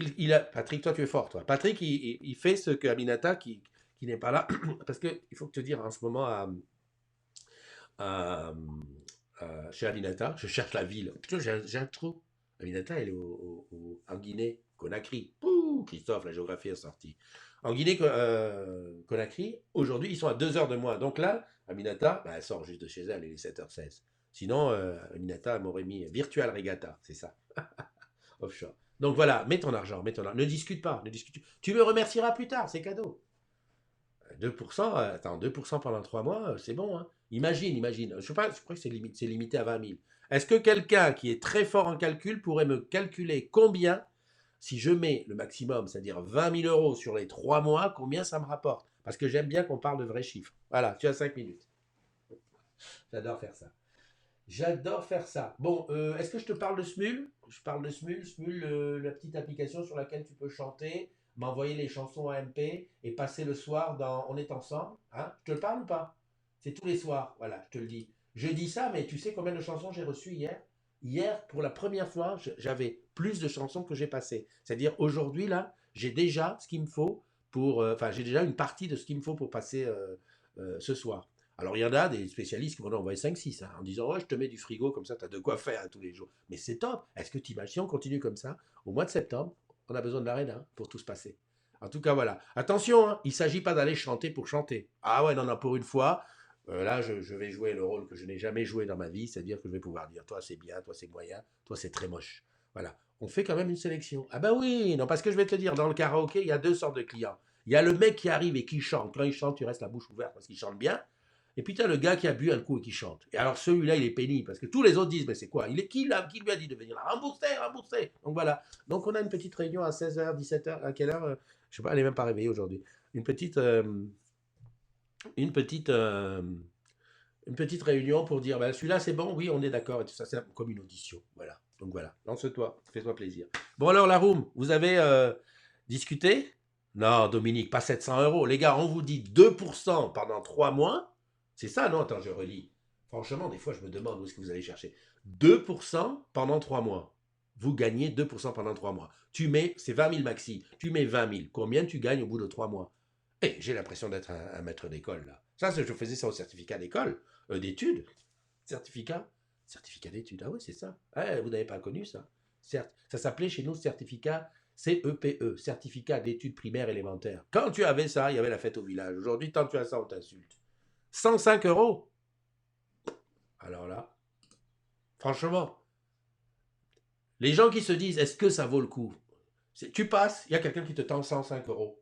Patrick, toi, tu es fort, toi. Patrick, il fait ce que Aminata, qui n'est pas là, parce qu'il faut te dire, en ce moment, à- chez Aminata, je cherche la ville. Putain, j'ai un trou. Aminata, elle est en Guinée, Conakry. Pouh, Christophe, la géographie est sortie. En Guinée, Conakry, aujourd'hui, ils sont à 2 heures de moins. Donc là, Aminata, bah, elle sort juste de chez elle, il est 7h16. Sinon, Aminata m'aurait mis Virtual Regatta, c'est ça, offshore. Donc voilà, mets ton argent, mets ton argent. Ne discute pas, ne discute. Tu me remercieras plus tard, c'est cadeau. 2%, attends, 2% pendant 3 mois, c'est bon, hein. Imagine. Je sais pas, je crois que c'est limité à 20 000. Est-ce que quelqu'un qui est très fort en calcul pourrait me calculer combien, si je mets le maximum, c'est-à-dire 20 000 euros sur les 3 mois, combien ça me rapporte? Parce que j'aime bien qu'on parle de vrais chiffres. Voilà, tu as 5 minutes. J'adore faire ça. J'adore faire ça. Bon, est-ce que je te parle de Smule? Je parle de Smule. Smule, la petite application sur laquelle tu peux chanter, m'envoyer les chansons à MP et passer le soir dans On est ensemble. Hein? Je te le parle ou pas? C'est tous les soirs, voilà, je te le dis. Je dis ça, mais tu sais combien de chansons j'ai reçues hier? Hier, pour la première fois, j'avais plus de chansons que j'ai passées. C'est-à-dire, aujourd'hui, là, j'ai déjà ce qu'il me faut pour. Enfin, j'ai déjà une partie de ce qu'il me faut pour passer ce soir. Alors, il y en a des spécialistes qui vont en envoyer 5-6 hein, en disant ouais, je te mets du frigo, comme ça, tu as de quoi faire hein, tous les jours. Mais c'est top. Est-ce que tu imagines, si on continue comme ça, au mois de septembre, on a besoin de l'arène hein, pour tout se passer. En tout cas, voilà. Attention, hein, il ne s'agit pas d'aller chanter pour chanter. Ah ouais, non, non, pour une fois, là, je vais jouer le rôle que je n'ai jamais joué dans ma vie, c'est-à-dire que je vais pouvoir dire toi, c'est bien, toi, c'est moyen, toi, c'est très moche. Voilà. On fait quand même une sélection. Ah ben oui, non, parce que je vais te dire, dans le karaoké, il y a deux sortes de clients. Il y a le mec qui arrive et qui chante. Quand il chante, tu restes la bouche ouverte parce qu'il chante bien. Et puis tu as le gars qui a bu un coup et qui chante. Et alors celui-là, il est pénible parce que tous les autres disent, mais c'est quoi? Il est qui là? Qui lui a dit de venir là? Rembourser, rembourser. Donc voilà. Donc on a une petite réunion à 16h, 17h. À quelle heure? Je sais pas, elle n'est même pas réveillée aujourd'hui. Une petite, une petite, une petite réunion pour dire, ben, celui-là c'est bon, oui, on est d'accord. Et tout ça, c'est comme une audition. Voilà. Donc voilà. Lance-toi, fais-toi plaisir. Bon alors la room, vous avez discuté? Non, Dominique, pas 700 euros. Les gars, on vous dit 2% pendant 3 mois. C'est ça, non? Attends, je relis. Franchement, des fois, je me demande où est-ce que vous allez chercher. 2% pendant 3 mois. Vous gagnez 2% pendant 3 mois. Tu mets, c'est 20 000 maxi. Tu mets 20 000. Combien tu gagnes au bout de 3 mois? Eh, j'ai l'impression d'être un maître d'école, là. Ça, je faisais ça au certificat d'école, d'études. Certificat? Certificat d'études. Ah oui, c'est ça. Ah, vous n'avez pas connu ça. Certes, ça s'appelait chez nous certificat CEPE, certificat d'études primaires élémentaires. Quand tu avais ça, il y avait la fête au village. Aujourd'hui, tant que tu as ça, on t'insulte. 105 euros. Alors là, franchement, les gens qui se disent, est-ce que ça vaut le coup? Tu passes, il y a quelqu'un qui te tend 105 euros.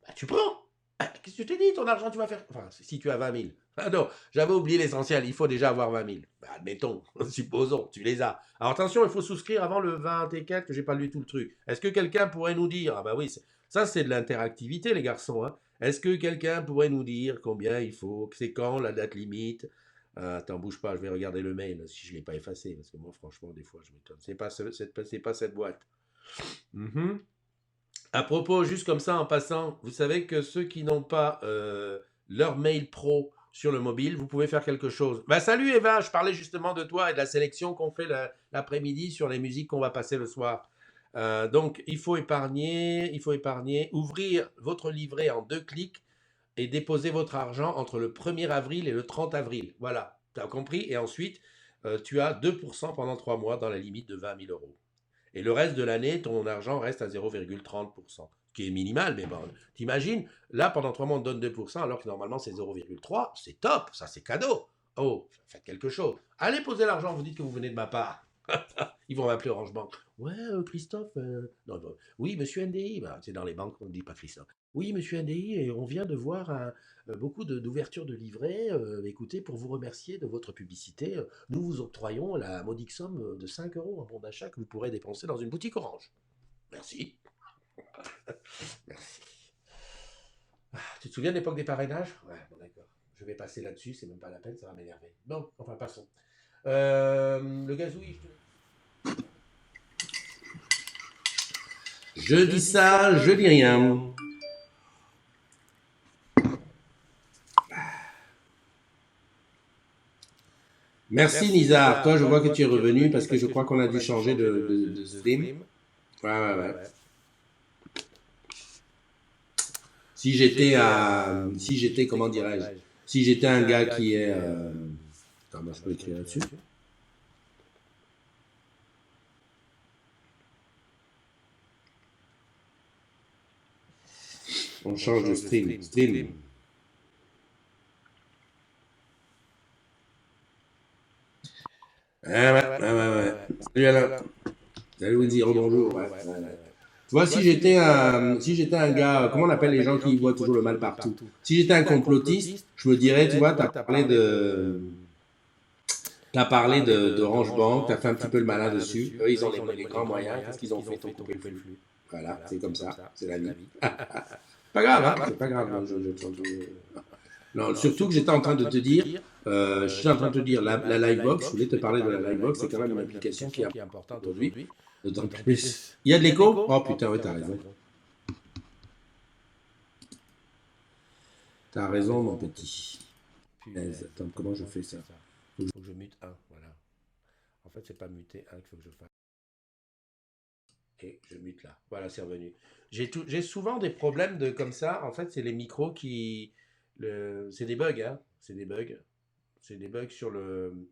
Bah, tu prends. Ah, qu'est-ce que tu t'es dit? Ton argent, tu vas faire. Enfin, si tu as 20 000. Ah non, j'avais oublié l'essentiel. Il faut déjà avoir 20 000. Bah, admettons, supposons, tu les as. Alors attention, il faut souscrire avant le 20 et quelques, que j'ai pas lu tout le truc. Est-ce que quelqu'un pourrait nous dire? Ah bah oui, ça c'est de l'interactivité, les garçons. Hein. Est-ce que quelqu'un pourrait nous dire combien il faut? Que c'est quand la date limite? Attends, bouge pas, je vais regarder le mail si je ne l'ai pas effacé. Parce que moi, franchement, des fois, je m'étonne. C'est pas cette boîte. Mhm. À propos, juste comme ça en passant, vous savez que ceux qui n'ont pas leur mail pro sur le mobile, vous pouvez faire quelque chose. Bah, salut Eva, je parlais justement de toi et de la sélection qu'on fait l'après-midi sur les musiques qu'on va passer le soir. Donc, il faut épargner, ouvrir votre livret en 2 clics et déposer votre argent entre le 1er avril et le 30 avril. Voilà, tu as compris? Et ensuite, tu as 2% pendant 3 mois dans la limite de 20 000 euros. Et le reste de l'année, ton argent reste à 0,30%, ce qui est minimal, mais bon, t'imagines, là, pendant 3 mois, on te donne 2%, alors que normalement, c'est 0,3%, c'est top, ça, c'est cadeau. Oh, faites quelque chose. Allez poser l'argent, vous dites que vous venez de ma part. Ils vont m'appeler Orange Bank. Ouais, Christophe. Non, non. Oui, monsieur NDI. Bah, c'est dans les banques, on ne dit pas Christophe. Oui, monsieur NDI, et on vient de voir beaucoup d'ouvertures de livrets. Écoutez, pour vous remercier de votre publicité, nous vous octroyons la modique somme de 5 euros en bon d'achat que vous pourrez dépenser dans une boutique Orange. Merci. Merci. Ah, tu te souviens de l'époque des parrainages? Ouais, bon, d'accord. Je vais passer là-dessus, c'est même pas la peine, ça va m'énerver. Bon, enfin, passons. Le gazouille, je dis ça, je dis rien. Merci Nizar. Toi, je vois que tu es revenu parce que je crois qu'on a dû changer de stream. Ouais. Si j'étais, comment dirais-je, si j'étais un gars qui est, attends, moi je peux écrire là-dessus. On change de stream. Ouais. Salut Alain. Salut Wendy, bonjour. Ouais. Tu vois, si j'étais un gars, comment on appelle les gens qui voient toujours le mal partout? Si j'étais un complotiste, je me dirais, tu vois, t'as parlé d'Orange Bank, t'as fait un petit peu le malin dessus. Eux, ils ont les grands moyens. Qu'est-ce qu'ils ont fait? Ils ont coupé le flux. Voilà, c'est comme ça, c'est la vie. Pas grave, hein? C'est pas grave. Non, surtout que j'étais en train de te dire, la Livebox, je voulais te parler de la Livebox, c'est quand même une application qui est importante aujourd'hui. D'autant plus. Il y a de l'écho? Oh putain, ouais, t'as raison. T'as raison, mon petit. Attends, comment je fais ça? Faut que je mute 1, voilà. En fait, c'est pas muter 1 qu'il faut que je fasse. Et je mute là. Voilà, c'est revenu. J'ai souvent des problèmes comme ça. En fait, c'est les micros qui. C'est des bugs, hein. C'est des bugs sur le.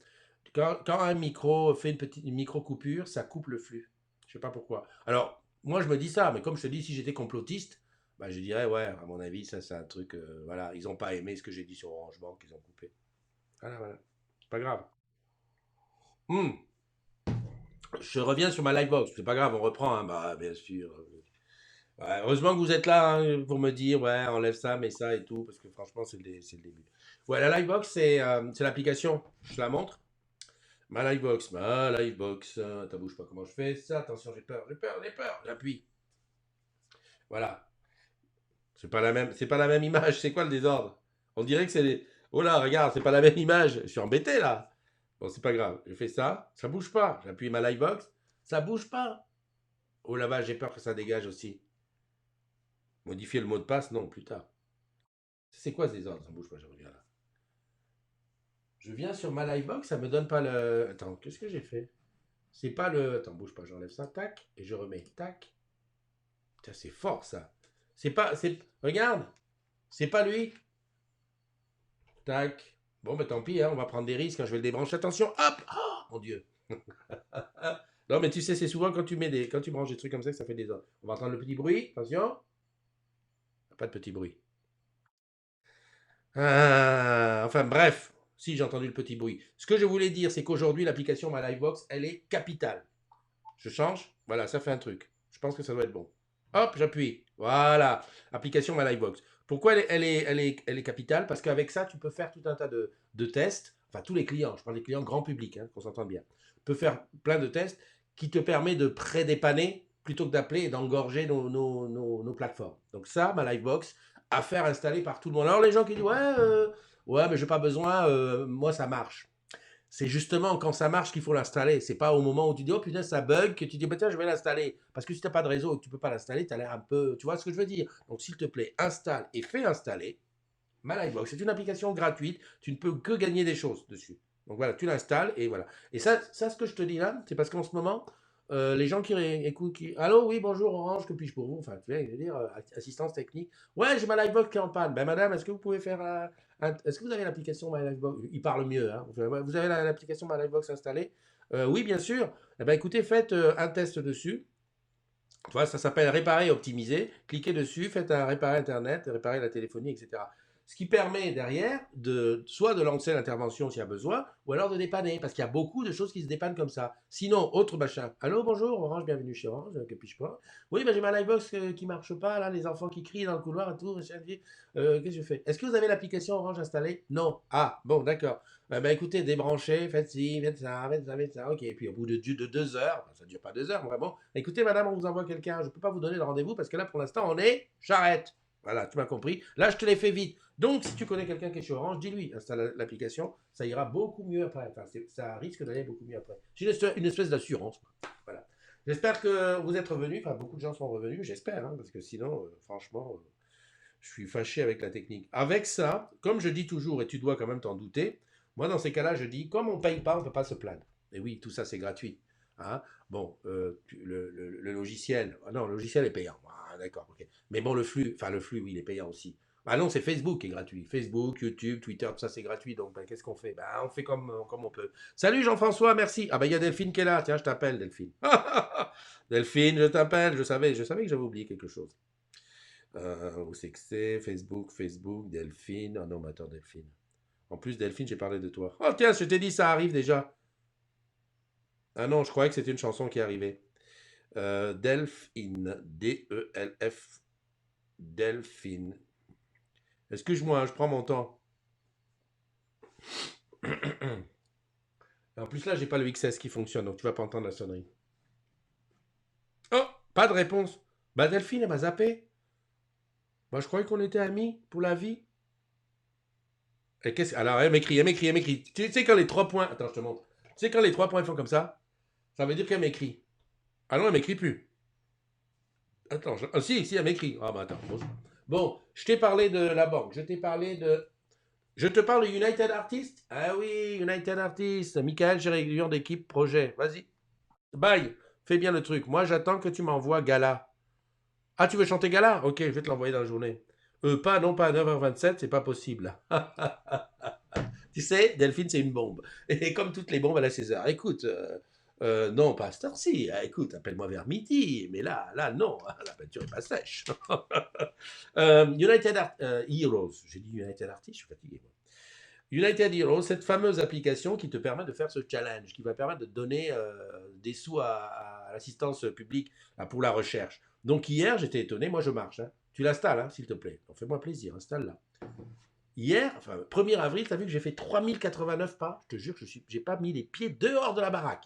Quand un micro fait une micro coupure, ça coupe le flux. Je sais pas pourquoi. Alors, moi, je me dis ça, mais comme je te dis, si j'étais complotiste, bah, je dirais, ouais, à mon avis, ça, c'est un truc. Voilà, ils n'ont pas aimé ce que j'ai dit sur Orange Bank, ils ont coupé. Voilà. C'est pas grave. Je reviens sur ma Livebox. C'est pas grave, on reprend, hein. Bah, bien sûr. Ouais, heureusement que vous êtes là hein, pour me dire, ouais, enlève ça, mets ça et tout, parce que franchement, c'est le début. Ouais, la Livebox, c'est l'application. Je la montre. Ma Livebox. Attends, bouge pas comment je fais ça. Attention, j'ai peur. J'appuie. Voilà. C'est pas la même image. C'est quoi le désordre? On dirait que c'est. Oh là, regarde, c'est pas la même image. Je suis embêté là. Bon, c'est pas grave. Je fais ça. Ça bouge pas. J'appuie ma Livebox. Ça bouge pas. Oh là-bas, j'ai peur que ça dégage aussi. Modifier le mot de passe, non, plus tard. C'est quoi ce désordre? Ça bouge pas, je reviens là. Je viens sur ma Livebox, ça me donne pas le. Attends, qu'est-ce que j'ai fait? C'est pas le. Attends, bouge pas, j'enlève ça, tac, et je remets, tac. Putain, c'est fort ça. C'est pas. Regarde, c'est pas lui. Tac. Bon, bah tant pis, hein, on va prendre des risques, hein, je vais le débrancher. Attention, hop! Oh, mon Dieu! Non, mais tu sais, c'est souvent quand tu branches des trucs comme ça que ça fait des ordres. On va entendre le petit bruit, attention. Pas de petit bruit. Enfin bref, si j'ai entendu le petit bruit. Ce que je voulais dire, c'est qu'aujourd'hui, l'application My Livebox, elle est capitale. Je change, voilà, ça fait un truc. Je pense que ça doit être bon. Hop, j'appuie. Voilà, application My Livebox. Pourquoi elle est capitale? Parce qu'avec ça, tu peux faire tout un tas de tests. Enfin, tous les clients, je parle des clients grand public, hein, qu'on s'entende bien. Tu peux faire plein de tests qui te permet de pré-dépanner plutôt que d'appeler et d'engorger nos plateformes. Donc ça, ma Livebox, à faire installer par tout le monde. Alors les gens qui disent ouais mais j'ai pas besoin, moi ça marche. C'est justement quand ça marche qu'il faut l'installer. C'est pas au moment où tu dis oh putain ça bug que tu dis bah tiens je vais l'installer. Parce que si tu n'as pas de réseau et que tu peux pas l'installer, tu as l'air un peu. Tu vois ce que je veux dire? Donc s'il te plaît, installe et fais installer ma Livebox. C'est une application gratuite. Tu ne peux que gagner des choses dessus. Donc voilà, tu l'installes et voilà. Et ça ce que je te dis là, c'est parce qu'en ce moment, les gens qui écoutent, allô, oui, bonjour Orange, que puis-je pour vous? Enfin, tu vois, je veux dire, assistance technique. Ouais, j'ai ma Livebox qui est en panne. Ben madame, est-ce que vous pouvez faire est-ce que vous avez l'application My Livebox? Il parle mieux, hein. Vous avez l'application My Livebox installée? Oui, bien sûr. Eh ben écoutez, faites un test dessus. Tu vois, ça s'appelle réparer et optimiser. Cliquez dessus, faites un réparer Internet, réparer la téléphonie, etc. Ce qui permet derrière soit de lancer l'intervention s'il y a besoin, ou alors de dépanner, parce qu'il y a beaucoup de choses qui se dépannent comme ça. Sinon, autre machin. Allô, bonjour, Orange, bienvenue chez Orange, que puis-je pas? Oui, ben, j'ai ma Livebox qui marche pas, là, les enfants qui crient dans le couloir et tout, machin, qu'est-ce que je fais? Est-ce que vous avez l'application Orange installée? Non. Ah, bon, d'accord. Écoutez, débranchez, faites ci, faites ça, ok. Et puis au bout de 2 heures, ça ne dure pas 2 heures, vraiment. Écoutez, madame, on vous envoie quelqu'un, je ne peux pas vous donner le rendez-vous parce que là, pour l'instant, on est charrette. Voilà, tu m'as compris. Là, je te l'ai fait vite. Donc, si tu connais quelqu'un qui est chez Orange, dis-lui, installe l'application, ça ira beaucoup mieux après. Enfin, ça risque d'aller beaucoup mieux après. C'est une espèce d'assurance. Voilà. J'espère que vous êtes revenus. Enfin, beaucoup de gens sont revenus, j'espère, hein, parce que sinon, franchement, je suis fâché avec la technique. Avec ça, comme je dis toujours, et tu dois quand même t'en douter, moi, dans ces cas-là, je dis, comme on ne paye pas, on ne peut pas se plaindre. Et oui, tout ça, c'est gratuit. Hein. Bon, le logiciel, non, le logiciel est payant. Ah, d'accord, ok. Mais bon, le flux, oui, il est payant aussi. Ah non, c'est Facebook qui est gratuit. Facebook, YouTube, Twitter, tout ça, c'est gratuit. Donc, ben, qu'est-ce qu'on fait? Ben, on fait comme on peut. Salut Jean-François, merci. Ah ben, il y a Delphine qui est là. Tiens, je t'appelle, Delphine. Delphine, je t'appelle. Je savais que j'avais oublié quelque chose. Où c'est que c'est? Facebook, Delphine. Ah non, mais attends, Delphine. En plus, Delphine, j'ai parlé de toi. Oh, tiens, je t'ai dit, ça arrive déjà. Ah non, je croyais que c'était une chanson qui arrivait. Delphine. D-E-L-F. Delphine. Excuse-moi, hein, je prends mon temps. En plus, là, j'ai pas le XS qui fonctionne, donc tu vas pas entendre la sonnerie. Oh, pas de réponse. Bah, Delphine, elle m'a zappé. Bah, je croyais qu'on était amis pour la vie. Et alors, elle m'écrit. Tu sais quand les 3 points. Attends, je te montre. Tu sais quand les 3 points font comme ça veut dire qu'elle m'écrit. Ah non, elle m'écrit plus. Attends, ah, si, elle m'écrit. Ah bah attends. Bon, je t'ai parlé de la banque. Je t'ai parlé de. Je te parle de United Artists. Ah oui, United Artists. Michael, j'ai réunion d'équipe projet. Vas-y. Bye. Fais bien le truc. Moi, j'attends que tu m'envoies Gala. Ah, tu veux chanter Gala? Ok, je vais te l'envoyer dans la journée. Non pas à 9h27, c'est pas possible. Tu sais, Delphine, c'est une bombe. Et comme toutes les bombes, elle a ses heures. Écoute, non, pas à cette heure-ci. Écoute, appelle-moi vers midi. Mais là, non. La peinture est pas sèche. Heroes. J'ai dit United Artists, je suis fatigué. Moi. United Heroes, cette fameuse application qui te permet de faire ce challenge, qui va permettre de donner des sous à l'assistance publique pour la recherche. Donc hier, j'étais étonné, moi je marche. Hein. Tu l'installes, hein, s'il te plaît. Fais-moi plaisir, installe-la. Hier, enfin, 1er avril, tu as vu que j'ai fait 3089 pas. Je te jure que j'ai pas mis les pieds dehors de la baraque.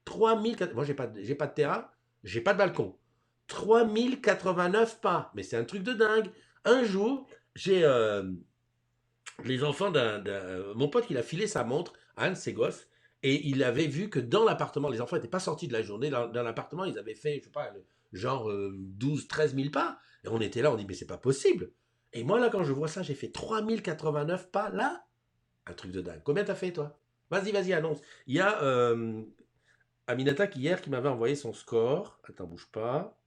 3000. Moi, j'ai pas de terrain, j'ai pas de balcon. 3089 pas. Mais c'est un truc de dingue. Un jour, j'ai les enfants mon pote, il a filé sa montre à un de ses gosses. Et il avait vu que dans l'appartement, les enfants n'étaient pas sortis de la journée. Dans l'appartement, ils avaient fait, je sais pas, genre 12, 13 000 pas. Et on était là, on dit, mais c'est pas possible. Et moi, là, quand je vois ça, j'ai fait 3089 pas là. Un truc de dingue. Combien t'as fait, toi? Vas-y, annonce. Il y a Aminata hier qui m'avait envoyé son score. Attends, bouge pas.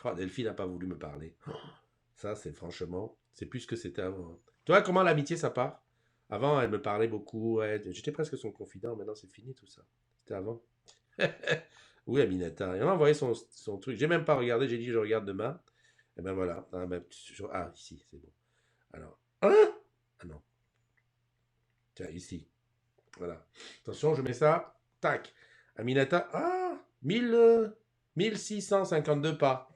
Oh, Delphine n'a pas voulu me parler. Oh, ça, c'est franchement, c'est plus ce que c'était avant. Hein. Tu vois comment l'amitié, ça part? Avant, elle me parlait beaucoup. J'étais presque son confident. Maintenant, c'est fini tout ça. C'était avant. Oui, Aminata. Elle m'a envoyé son truc. J'ai même pas regardé. J'ai dit, je regarde demain. Et ben voilà. Ah, ici, c'est bon. Alors, Hein? Ah non. Tiens, ici. Voilà. Attention, je mets ça. Tac. Aminata. Ah 1652 pas.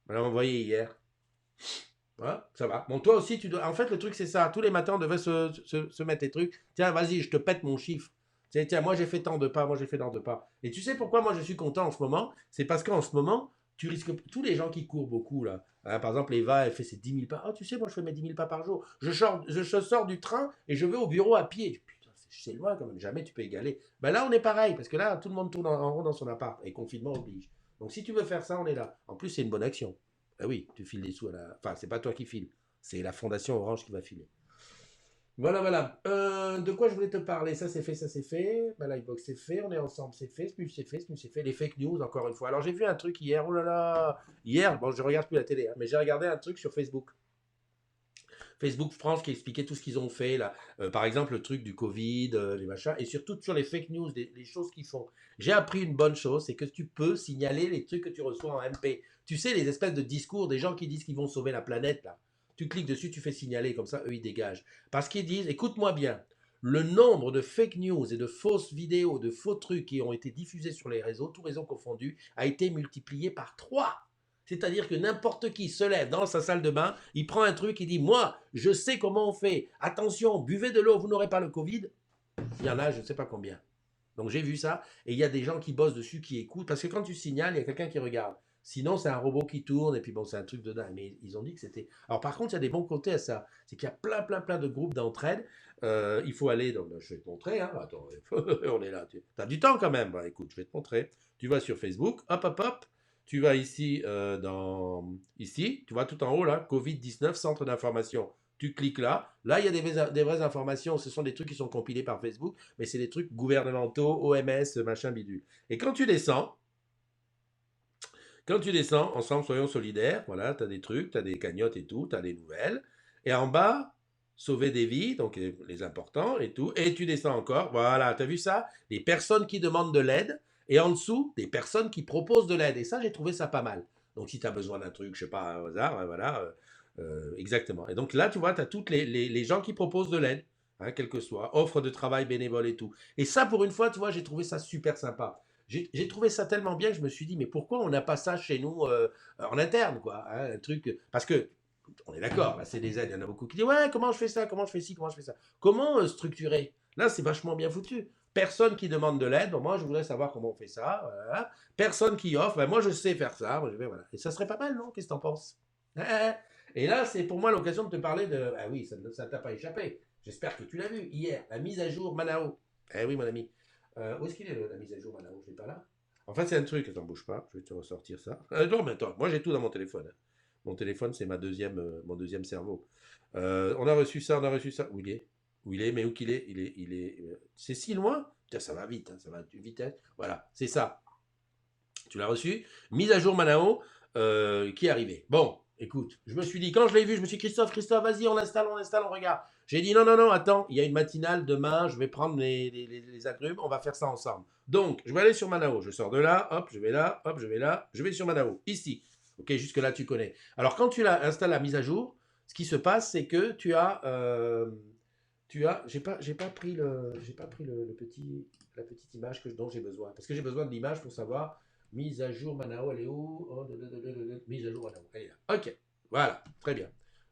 On l'a envoyé hier. Voilà, ça va. Bon, toi aussi, tu dois. En fait, le truc, c'est ça. Tous les matins, on devait se mettre les trucs. Tiens, vas-y, je te pète mon chiffre. Tiens, moi, j'ai fait tant de pas. Moi, j'ai fait tant de pas. Et tu sais pourquoi moi, je suis content en ce moment? C'est parce qu'en ce moment, tu risques. Tous les gens qui courent beaucoup, là. Hein, par exemple, Eva, elle fait ses 10 000 pas. Oh, tu sais, moi, je fais mes 10 000 pas par jour. Je sors du train et je vais au bureau à pied. Putain, c'est loin quand même. Jamais tu peux égaler. Ben là, on est pareil. Parce que là, tout le monde tourne en rond dans son appart. Et confinement oblige. Donc, si tu veux faire ça, on est là. En plus, c'est une bonne action. Ah oui, tu files des sous à la. Enfin, c'est pas toi qui files. C'est la fondation Orange qui va filer. Voilà, voilà. De quoi je voulais te parler? Ça c'est fait, ça c'est fait. Ma livebox c'est fait, on est ensemble, c'est fait. Smush c'est fait, Smush c'est fait. Les fake news, encore une fois. Alors j'ai vu un truc hier, oh là là. Hier, bon, je regarde plus la télé, hein, mais j'ai regardé un truc sur Facebook. Facebook France qui expliquait tout ce qu'ils ont fait là. Par exemple, le truc du Covid, les machins, et surtout sur les fake news, les choses qu'ils font. J'ai appris une bonne chose, c'est que tu peux signaler les trucs que tu reçois en MP. Tu sais, les espèces de discours des gens qui disent qu'ils vont sauver la planète là. Tu cliques dessus, tu fais signaler, comme ça, eux, ils dégagent. Parce qu'ils disent, écoute-moi bien, le nombre de fake news et de fausses vidéos, de faux trucs qui ont été diffusés sur les réseaux, tous réseaux confondus, a été multiplié par 3. C'est-à-dire que n'importe qui se lève dans sa salle de bain, il prend un truc, il dit, moi, je sais comment on fait. Attention, buvez de l'eau, vous n'aurez pas le Covid. Il y en a, je ne sais pas combien. Donc j'ai vu ça, et il y a des gens qui bossent dessus, qui écoutent, parce que quand tu signales, il y a quelqu'un qui regarde. Sinon, c'est un robot qui tourne, et puis bon, c'est un truc de dingue. Mais ils ont dit que c'était. Alors par contre, il y a des bons côtés à ça. C'est qu'il y a plein, plein, plein de groupes d'entraide. Il faut aller. Donc, je vais te montrer. Hein. Attends, on est là. Tu as du temps quand même. Bah, écoute, je vais te montrer. Tu vas sur Facebook. Hop, hop, hop. Tu vas ici, ici. Tu vois tout en haut là. Covid-19, centre d'information. Tu cliques là. Là, il y a des vraies informations. Ce sont des trucs qui sont compilés par Facebook, mais c'est des trucs gouvernementaux, OMS, machin bidule. Et quand tu descends, ensemble, soyons solidaires, voilà, tu as des trucs, tu as des cagnottes et tout, tu as des nouvelles. Et en bas, sauver des vies, donc les importants et tout. Et tu descends encore, voilà, tu as vu ça? Des personnes qui demandent de l'aide. Et en dessous, des personnes qui proposent de l'aide. Et ça, j'ai trouvé ça pas mal. Donc si tu as besoin d'un truc, je sais pas, au hasard, voilà, exactement. Et donc là, tu vois, tu as toutes les gens qui proposent de l'aide, hein, quel que soit, offre de travail bénévole et tout. Et ça, pour une fois, tu vois, j'ai trouvé ça super sympa. J'ai trouvé ça tellement bien que je me suis dit, mais pourquoi on n'a pas ça chez nous en interne, quoi, hein, un truc. Parce que, on est d'accord, là, c'est des aides, il y en a beaucoup qui disent, ouais, comment je fais ça, comment je fais ci, comment je fais ça. Comment structurer? Là, c'est vachement bien foutu. Personne qui demande de l'aide, bon, moi je voudrais savoir comment on fait ça. Voilà. Personne qui offre, ben, moi je sais faire ça. Moi, je vais, voilà. Et ça serait pas mal, non? Qu'est-ce que t'en penses? Et là, c'est pour moi l'occasion de te parler de. Ah oui, ça ne t'a pas échappé. J'espère que tu l'as vu hier, la mise à jour Manao. Eh oui, mon ami. Où est-ce qu'il est la mise à jour Manao? Je l'ai pas là. Enfin, c'est un truc, attends, bouge pas, je vais te ressortir ça. Non, mais attends, moi j'ai tout dans mon téléphone, hein. Mon téléphone, c'est mon deuxième cerveau. On a reçu ça, on a reçu ça. Où il est? Où il est? Mais où qu'il est? C'est si loin? Tiens, ça va vite, hein, ça va vite. Hein. Voilà, c'est ça. Tu l'as reçu. Mise à jour Manao, qui est arrivé. Bon, écoute, je me suis dit, quand je l'ai vu, je me suis dit, Christophe, vas-y, on installe, on regarde. J'ai dit, non, non, non, attends, il y a une matinale demain, je vais prendre les agrumes, on va faire ça ensemble. Donc, je vais aller sur Manao. Je sors de là, hop, je vais là, hop, je vais là, je vais sur Manao, ici. Ok, jusque-là, tu connais. Alors, quand tu installes la mise à jour, ce qui se passe, c'est que j'ai pas pris la petite image dont j'ai besoin. Parce que j'ai besoin de l'image pour savoir. Mise à jour Manao, elle est où? Oh, mise à jour Manao, elle est là. Ok, voilà, très bien.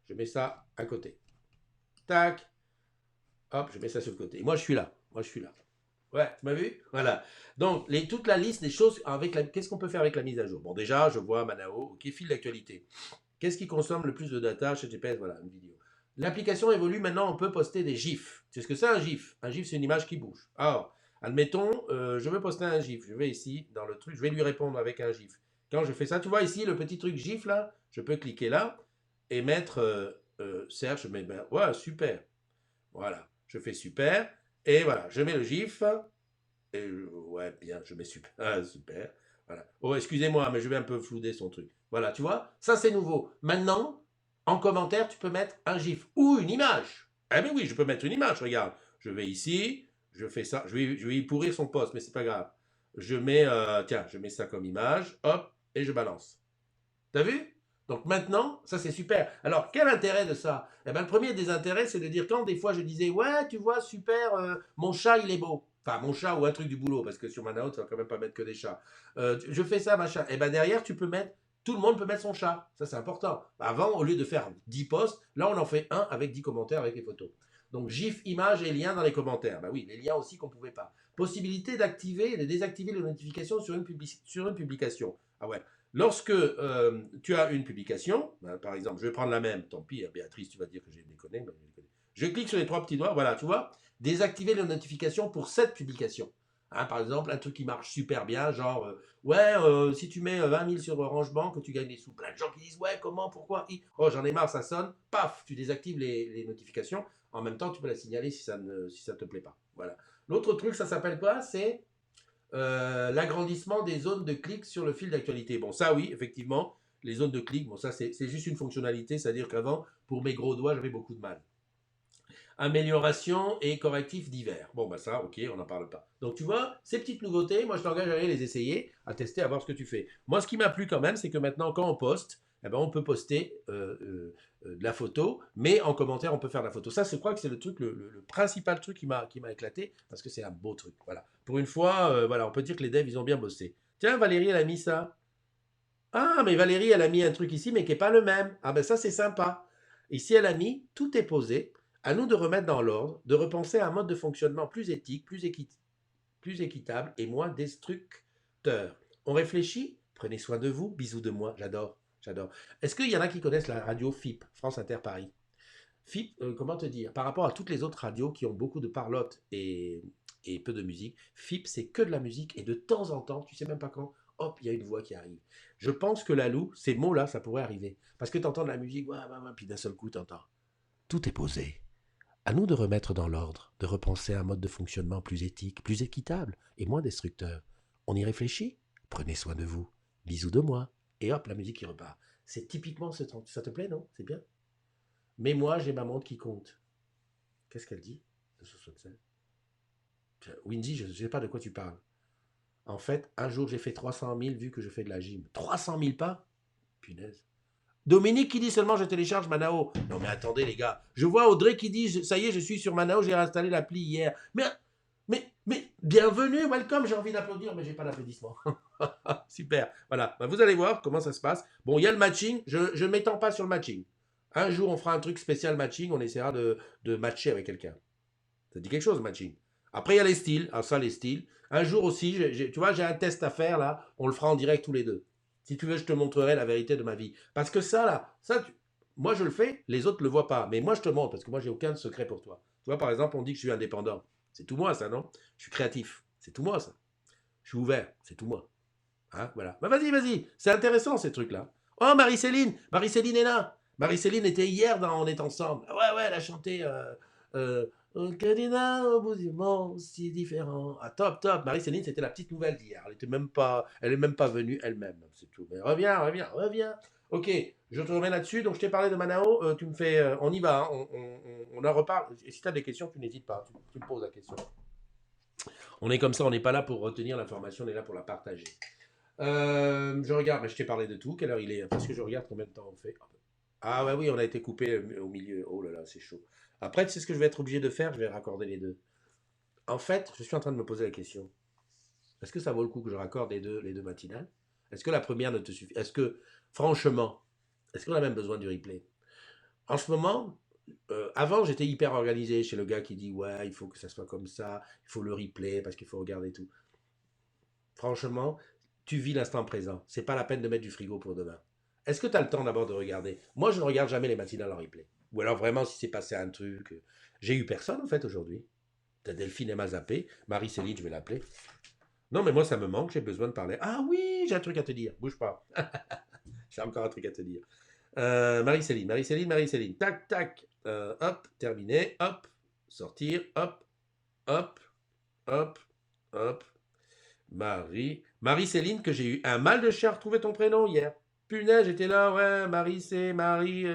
Je mets ça à côté. Tac, hop, je mets ça sur le côté. Moi, je suis là. Ouais, tu m'as vu? Voilà. Donc, toute la liste des choses qu'est-ce qu'on peut faire avec la mise à jour? Bon, déjà, je vois Manao, ok, fil d'actualité. Qu'est-ce qui consomme le plus de data chez GPS? Voilà, une vidéo. L'application évolue, maintenant on peut poster des GIFs. C'est ce que c'est un GIF. Un GIF, c'est une image qui bouge. Alors, admettons, je veux poster un GIF. Je vais ici, dans le truc, je vais lui répondre avec un GIF. Quand je fais ça, tu vois ici, le petit truc GIF là, je peux cliquer là et mettre Serge, je mets, ben, ouais, super. Voilà, je fais super. Et voilà, je mets le GIF. Et ouais, bien, je mets super. Ah, super. Voilà. Oh, excusez-moi, mais je vais un peu flouder son truc. Voilà, tu vois, ça c'est nouveau. Maintenant, en commentaire, tu peux mettre un GIF ou une image. Eh bien oui, je peux mettre une image, regarde. Je vais ici, je fais ça. Je vais y pourrir son poste, mais c'est pas grave. Je mets ça comme image, hop, et je balance. T'as vu? Donc maintenant, ça c'est super. Alors, quel intérêt de ça? Eh ben, le premier des intérêts, c'est de dire quand des fois je disais, ouais, tu vois, super, mon chat, il est beau. Enfin, mon chat ou un truc du boulot, parce que sur Manao, tu vas quand même pas mettre que des chats. Je fais ça, machin. Et ben derrière, tu peux mettre, tout le monde peut mettre son chat. Ça, c'est important. Avant, au lieu de faire 10 posts, là, on en fait un avec 10 commentaires avec les photos. Donc, GIF, image et lien dans les commentaires. Ben oui, les liens aussi qu'on pouvait pas. Possibilité d'activer et de désactiver les notifications sur sur une publication. Ah ouais. Lorsque tu as une publication, ben, par exemple, je vais prendre la même, tant pis, Béatrice, tu vas dire que j'ai déconné, mais j'ai déconné. Je clique sur les trois petits doigts, voilà, tu vois, désactiver les notifications pour cette publication. Hein, par exemple, un truc qui marche super bien, genre, ouais, si tu mets 20 000 sur Orange Bank, tu gagnes des sous. Plein de gens qui disent, ouais, comment, pourquoi, oh, j'en ai marre, ça sonne, paf, tu désactives les notifications. En même temps, tu peux la signaler si ça ne te plaît pas. Voilà. L'autre truc, ça s'appelle quoi? C'est l'agrandissement des zones de clic sur le fil d'actualité. Bon, ça oui, effectivement, les zones de clic, bon, ça c'est juste une fonctionnalité, c'est-à-dire qu'avant, pour mes gros doigts, j'avais beaucoup de mal. Amélioration et correctifs divers. Bon, bah ça, ok, on n'en parle pas. Donc tu vois, ces petites nouveautés, moi je t'engage à aller les essayer, à tester, à voir ce que tu fais. Moi, ce qui m'a plu quand même, c'est que maintenant, quand on poste, eh ben, on peut poster de la photo, mais en commentaire, on peut faire de la photo. Ça, je crois que c'est le truc, le principal truc qui m'a éclaté, parce que c'est un beau truc. Voilà. Pour une fois, voilà, on peut dire que les devs, ils ont bien bossé. Tiens, Valérie, elle a mis ça. Ah, mais Valérie, elle a mis un truc ici, mais qui n'est pas le même. Ah ben ça, c'est sympa. Ici, elle a mis, tout est posé. À nous de remettre dans l'ordre, de repenser à un mode de fonctionnement plus éthique, plus équitable et moins destructeur. On réfléchit? Prenez soin de vous. Bisous de moi. J'adore. J'adore. Est-ce qu'il y en a qui connaissent la radio FIP, France Inter Paris? FIP, comment te dire? Par rapport à toutes les autres radios qui ont beaucoup de parlotte et peu de musique, FIP, c'est que de la musique et de temps en temps, tu sais même pas quand, hop, il y a une voix qui arrive. Je pense que la Lou, ces mots-là, ça pourrait arriver. Parce que tu entends de la musique, ouais, ouais, ouais, puis d'un seul coup, tu entends. Tout est posé. À nous de remettre dans l'ordre, de repenser un mode de fonctionnement plus éthique, plus équitable et moins destructeur. On y réfléchit? Prenez soin de vous. Bisous de moi. Et hop, la musique qui repart. C'est typiquement ce temps. Ça te plaît, non? C'est bien? Mais moi, j'ai ma montre qui compte. Qu'est-ce qu'elle dit? 76. Windy, je ne sais pas de quoi tu parles. En fait, un jour, j'ai fait 300 000 vu que je fais de la gym. 300 000 pas? Punaise. Dominique qui dit seulement je télécharge Manao. Non mais attendez les gars. Je vois Audrey qui dit ça y est, je suis sur Manao, j'ai installé l'appli hier. Mais, bienvenue, welcome, j'ai envie d'applaudir, mais j'ai pas d'applaudissement. Super. Voilà. Bah, vous allez voir comment ça se passe. Bon, il y a le matching. Je ne m'étends pas sur le matching. Un jour, on fera un truc spécial matching. On essaiera de matcher avec quelqu'un. Ça dit quelque chose, matching. Après, il y a les styles. Ah, ça, les styles. Un jour aussi, tu vois, j'ai un test à faire là. On le fera en direct tous les deux. Si tu veux, je te montrerai la vérité de ma vie. Parce que ça, là, moi, je le fais, les autres ne le voient pas. Mais moi, je te montre, parce que moi, j'ai aucun secret pour toi. Tu vois, par exemple, on dit que je suis indépendant. C'est tout moi, ça, non? Je suis créatif. C'est tout moi, ça. Je suis ouvert. C'est tout moi. Hein, voilà. Bah, vas-y, vas-y. C'est intéressant, ces trucs-là. Oh, Marie-Céline. Marie-Céline est là. Marie-Céline était hier dans On est ensemble. Ouais, ouais, elle a chanté au Canada, au bout du monde, si différent. Ah, top, top. Marie-Céline, c'était la petite nouvelle d'hier. Elle est même pas venue elle-même. C'est tout. Mais reviens, reviens, reviens. Ok, je te remets là-dessus. Donc, je t'ai parlé de Manao. Tu me fais. On y va. Hein, on en reparle. Et si tu as des questions, tu n'hésites pas. Tu me poses la question. On est comme ça. On n'est pas là pour retenir l'information. On est là pour la partager. Je regarde. Mais je t'ai parlé de tout. Quelle heure il est? Parce que je regarde combien de temps on fait. Ah ouais, oui, on a été coupé au milieu. Oh là là, c'est chaud. Après, tu sais ce que je vais être obligé de faire? Je vais raccorder les deux. En fait, je suis en train de me poser la question. Est-ce que ça vaut le coup que je raccorde les deux matinales? Est-ce que la première ne te suffit? Est-ce que, franchement, est-ce qu'on a même besoin du replay? En ce moment, avant, j'étais hyper organisé chez le gars qui dit ouais, il faut que ça soit comme ça, il faut le replay parce qu'il faut regarder tout. Franchement, tu vis l'instant présent. C'est pas la peine de mettre du frigo pour demain. Est-ce que tu as le temps d'abord de regarder? Moi, je ne regarde jamais les matinales en replay. Ou alors vraiment, si c'est passé un truc. J'ai eu personne en fait aujourd'hui. T'as Delphine, elle m'a zappé. Marie-Céline, je vais l'appeler. Non, mais moi, ça me manque, j'ai besoin de parler. Ah oui, j'ai un truc à te dire. Bouge pas. J'ai encore un truc à te dire. Marie-Céline, Marie-Céline, Marie-Céline. Tac, tac. Hop, terminé. Hop, sortir. Hop, hop, hop, hop. Marie-Céline, que j'ai eu un mal de chien à retrouver ton prénom hier. Punaise, j'étais là, ouais, Marie, c'est Marie.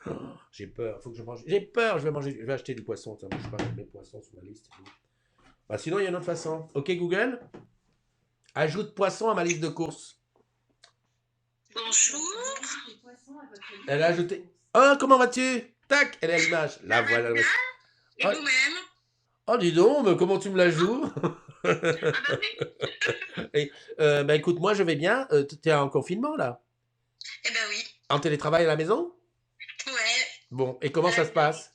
Oh, j'ai peur, faut que je mange. J'ai peur, je vais acheter du poisson. Ça bouge pas, je mets poisson sur la liste. Bah, sinon, il y a une autre façon. Ok, Google, ajoute poisson à ma liste de courses. Bonjour, Elle a ajouté. Oh, comment vas-tu? Tac, elle est à l'image. ça La va voilà. bien? Et Oh, vous-même? oh, dis donc, mais comment tu me la joues? Ah bah oui. Et, bah écoute, moi je vais bien. T'es en confinement là? Eh ben oui. En télétravail à la maison? Ouais, Bon, et comment ça se euh, passe?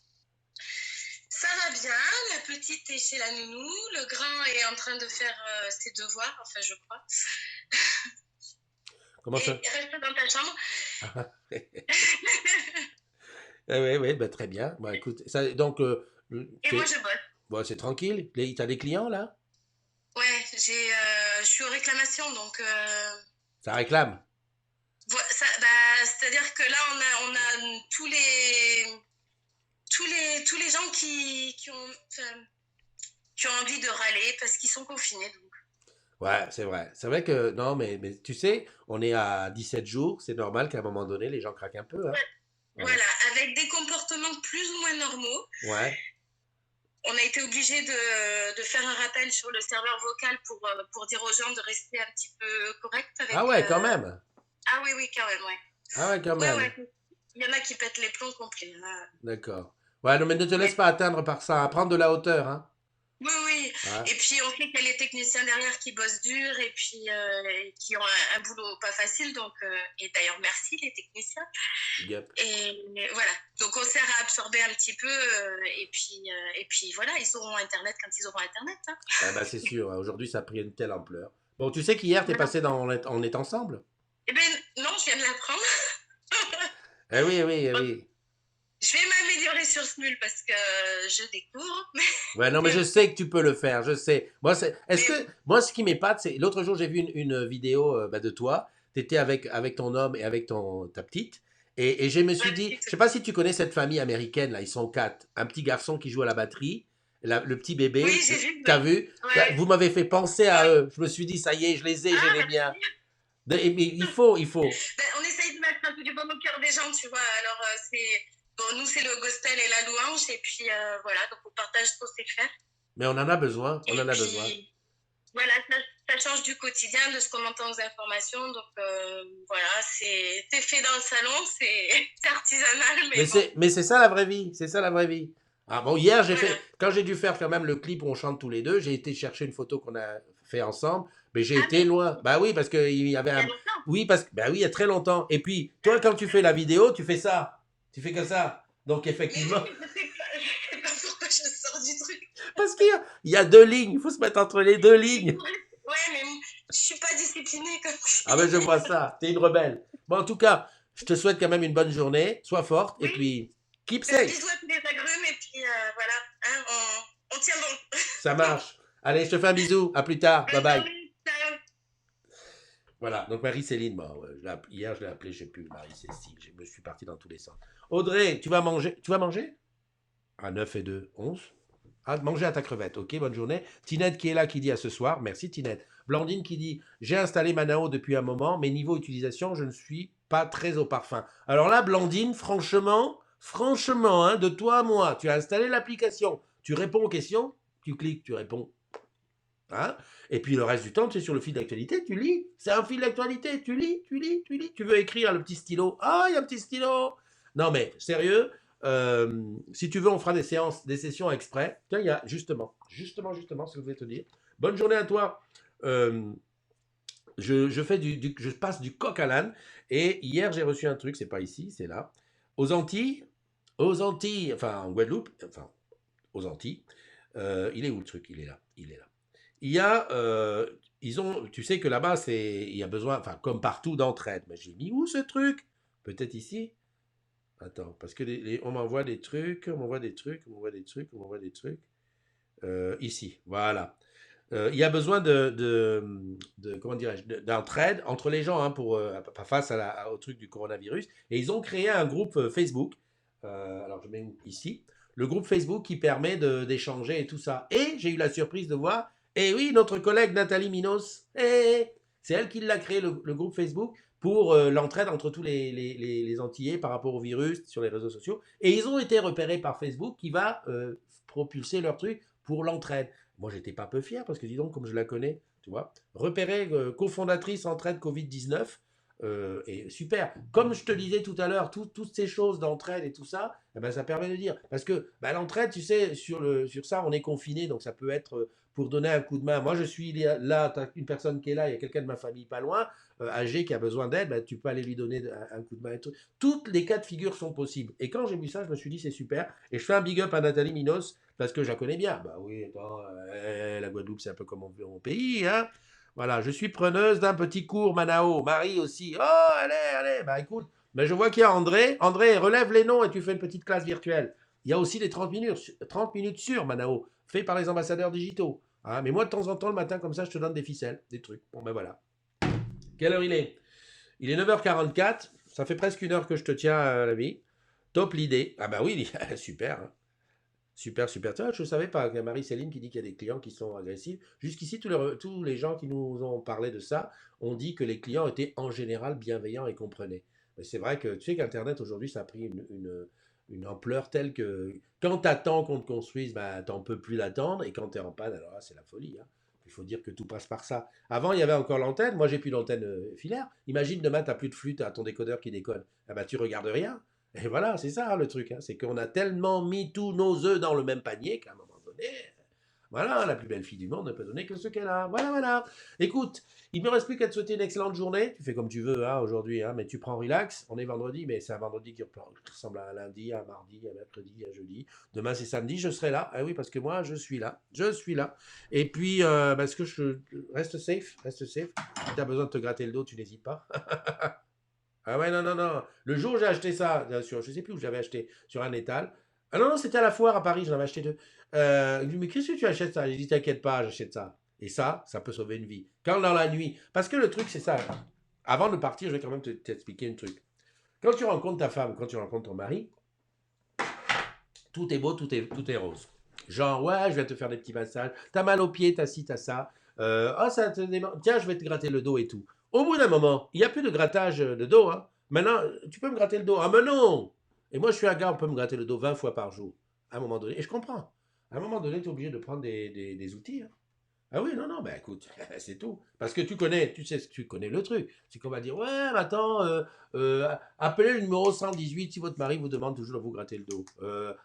ça va bien. La petite est chez la nounou. Le grand est en train de faire ses devoirs, enfin je crois. Comment ça? Et reste dans ta chambre. Ah ouais, ouais, bah, très bien. Bah écoute, ça, donc, Et moi je bosse. bon, c'est tranquille. T'as des clients là? Ouais, je suis aux réclamations, donc Ça réclame. c'est-à-dire que là on a tous les gens qui ont envie de râler parce qu'ils sont confinés. Donc. Ouais, c'est vrai. C'est vrai que, non, mais tu sais, on est à 17 jours. C'est normal qu'à un moment donné, les gens craquent un peu, hein. Ouais. Voilà, avec des comportements plus ou moins normaux. Ouais. On a été obligé de faire un rappel sur le serveur vocal pour dire aux gens de rester un petit peu correct avec. Ah ouais, quand même. Ah oui, oui, quand même, ouais. Ah ouais, quand Ouais, même. ouais. Il y en a qui pètent les plombs complets. Là. D'accord. Ouais, non, mais ne te laisse Ouais. pas atteindre par ça, hein. Prends de la hauteur, hein. Oui, oui. Ouais. Et puis, on sait qu'il y a les techniciens derrière qui bossent dur et puis qui ont un boulot pas facile. Donc, et d'ailleurs, merci les techniciens. Yep. Et voilà. Donc, on sert à absorber un petit peu. Et puis, voilà, ils auront Internet quand ils auront Internet. Hein. Ah bah c'est sûr, hein. Aujourd'hui, ça a pris une telle ampleur. Bon, tu sais qu'hier, t'es Voilà. passé dans On est ensemble? Eh bien, non, je viens de l'apprendre. Eh oui, eh oui, eh oui. Je vais m'améliorer sur Smule parce que je découvre. Ouais, non, mais je sais que tu peux le faire, je sais. Moi, est-ce Mais que, moi, ce qui m'épate, c'est, l'autre jour, j'ai vu une vidéo bah, de toi. T'étais avec ton homme et avec ta petite. Et je me suis dit, je sais pas si tu connais cette famille américaine, là, ils sont quatre. Un petit garçon qui joue à la batterie, le petit oui, bébé, j'ai vu. t'as vu? Ouais. Vous m'avez fait penser à Ouais. eux. Je me suis dit, ça y est, je les ai, j'ai Ah, les miens. merci. Mais il faut. Ben, on essaye de mettre un peu du bon au cœur des gens, tu vois. Alors, nous, c'est le gospel et la louange. Et puis, voilà, donc on partage ce qu'on sait faire. Mais on en a besoin, on Et en a besoin. puis, voilà, ça change du quotidien, de ce qu'on entend aux informations. Donc, voilà, c'est fait dans le salon, c'est artisanal, mais bon, Mais c'est ça la vraie vie, c'est ça la vraie vie. Ah bon, hier voilà. quand j'ai dû faire quand même le clip où on chante tous les deux, j'ai été chercher une photo qu'on a fait ensemble, mais j'ai Ah, été mais loin. Bah oui, parce qu'il y avait il y a un, longtemps. oui parce que bah oui, il y a très longtemps. Et puis toi, quand tu fais la vidéo, tu fais ça, tu fais que ça. Donc Mais effectivement, oui, je sais pas pourquoi je sors du truc. parce qu'il y a deux lignes, il faut se mettre entre les deux lignes. Ouais, mais je suis pas disciplinée comme Ah ben si. je vois ça, t'es une rebelle. Bon, en tout cas, je te souhaite quand même une bonne journée, sois forte et Oui, puis keep safe. bisous à tous les agrumes et puis voilà, hein, on tient bon. Ça marche. Allez, je te fais un bisou, à plus tard, bye Bonne bye. journée, ciao. Voilà, donc Marie-Céline, bon, hier je l'ai appelée, je sais plus, Marie-Cécile, je me suis parti dans tous les sens. Audrey, tu vas manger? Tu vas manger? À 9 et 2, 11. Ah, manger à ta crevette, ok, bonne journée. Tinette qui est là, qui dit à ce soir, merci Tinette. Blandine qui dit, j'ai installé Manao depuis un moment, mais niveau utilisation, je ne suis pas très au parfum. Alors là, Blandine, franchement, hein, de toi à moi, tu as installé l'application, tu réponds aux questions, tu cliques, tu réponds. Hein, et puis le reste du temps, tu es sur le fil d'actualité, tu lis. C'est un fil d'actualité, tu lis, tu lis, tu lis. Tu veux écrire le petit stylo. Ah, il y a un petit stylo. Non, mais sérieux, si tu veux, on fera des sessions exprès. Tiens, il y a justement, ce que je voulais te dire. Bonne journée à toi. Euh, je passe du coq à l'âne. Et hier, j'ai reçu un truc, c'est pas ici, c'est là. Aux Antilles, enfin en Guadeloupe, enfin aux Antilles. Il est où le truc? Il est là. Il y a, tu sais que là-bas, il y a besoin, enfin, comme partout, d'entraide. Mais j'ai mis où ce truc? Peut-être ici? Attends, parce que on m'envoie des trucs, ici, voilà. Il y a besoin comment dirais-je, d'entraide entre les gens hein, face au truc du coronavirus. Et ils ont créé un groupe Facebook. Alors je mets ici. Le groupe Facebook qui permet d'échanger et tout ça. Et j'ai eu la surprise de voir, et oui, notre collègue Nathalie Minos, c'est elle qui l'a créé, le groupe Facebook, pour l'entraide entre tous les Antillais par rapport au virus sur les réseaux sociaux. Et ils ont été repérés par Facebook qui va propulser leur truc pour l'entraide. Moi, j'étais pas peu fier parce que dis donc, comme je la connais, tu vois, repérée cofondatrice entraide Covid-19, Et super. Comme je te disais tout à l'heure, toutes ces choses d'entraide et tout ça, eh ben, ça permet de dire. Parce que bah, l'entraide, tu sais, sur ça, on est confiné, donc ça peut être pour donner un coup de main. Moi, je suis là, tu as une personne qui est là, il y a quelqu'un de ma famille pas loin, âgé, qui a besoin d'aide, bah, tu peux aller lui donner un coup de main et tout. Toutes les cas de figure sont possibles. Et quand j'ai vu ça, je me suis dit, c'est super. Et je fais un big up à Nathalie Minos, parce que je la connais bien. Bah oui, attends, la Guadeloupe, c'est un peu comme mon pays, hein. Voilà, je suis preneuse d'un petit cours Manao. Marie aussi. Oh, allez, allez. Bah écoute, mais je vois qu'il y a André. André, relève les noms et tu fais une petite classe virtuelle. Il y a aussi des 30 minutes sur Manao, fait par les ambassadeurs digitaux. Ah, mais moi, de temps en temps, le matin, comme ça, je te donne des ficelles, des trucs. Bon, ben voilà. Quelle heure il est? Il est 9h44. Ça fait presque une heure que je te tiens à la vie. Top l'idée. Ah, bah oui, super, hein. Super, super. Tu vois, je ne savais pas. Il y a Marie-Céline qui dit qu'il y a des clients qui sont agressifs. Jusqu'ici, tous les gens qui nous ont parlé de ça ont dit que les clients étaient en général bienveillants et comprenaient. Mais c'est vrai que tu sais qu'Internet aujourd'hui, ça a pris une ampleur telle que quand tu attends qu'on te construise, bah, tu n'en peux plus l'attendre. Et quand tu es en panne, alors là, c'est la folie, hein. Il faut dire que tout passe par ça. Avant, il y avait encore l'antenne. Moi, j'ai plus d'antenne filaire. Imagine demain, tu n'as plus de flûte à ton décodeur qui déconne. Ah bah, tu regardes rien. Et voilà, c'est ça le truc, hein. C'est qu'on a tellement mis tous nos œufs dans le même panier qu'à un moment donné, voilà, la plus belle fille du monde ne peut donner que ce qu'elle a. Voilà, voilà. Écoute, il ne me reste plus qu'à te souhaiter une excellente journée. Tu fais comme tu veux hein, aujourd'hui, hein, mais tu prends relax. On est vendredi, mais c'est un vendredi qui ressemble à un lundi, à un mardi, à un mercredi, à un jeudi. Demain, c'est samedi, je serai là. Ah oui, parce que moi, je suis là. Je suis là. Et puis, parce que reste safe, reste safe. Si tu as besoin de te gratter le dos, tu n'hésites pas. Ah ouais, non, non, non. Le jour où j'ai acheté ça, sur, je sais plus où j'avais acheté, sur un étal. Ah non, non, c'était à la foire à Paris, j'en avais acheté deux. Il me dit, mais qu'est-ce que tu achètes ça? J'ai dit, t'inquiète pas, j'achète ça. Et ça peut sauver une vie. Quand dans la nuit, parce que le truc, c'est ça. Avant de partir, je vais quand même t'expliquer un truc. Quand tu rencontres ta femme, quand tu rencontres ton mari, tout est beau, tout est rose. Genre, ouais, je vais te faire des petits massages. T'as mal aux pieds, t'as ci, t'as ça. Ça te tiens, je vais te gratter le dos et tout. Au bout d'un moment, il n'y a plus de grattage de dos. Hein. Maintenant, tu peux me gratter le dos. Ah, mais non! Et moi, je suis un gars, on peut me gratter le dos 20 fois par jour. À un moment donné, et je comprends. À un moment donné, tu es obligé de prendre des outils. Hein. Ah oui, non, non, ben écoute, c'est tout. Parce que tu connais le truc. C'est qu'on va dire, ouais, mais attends, appelez le numéro 118 si votre mari vous demande toujours de vous gratter le dos.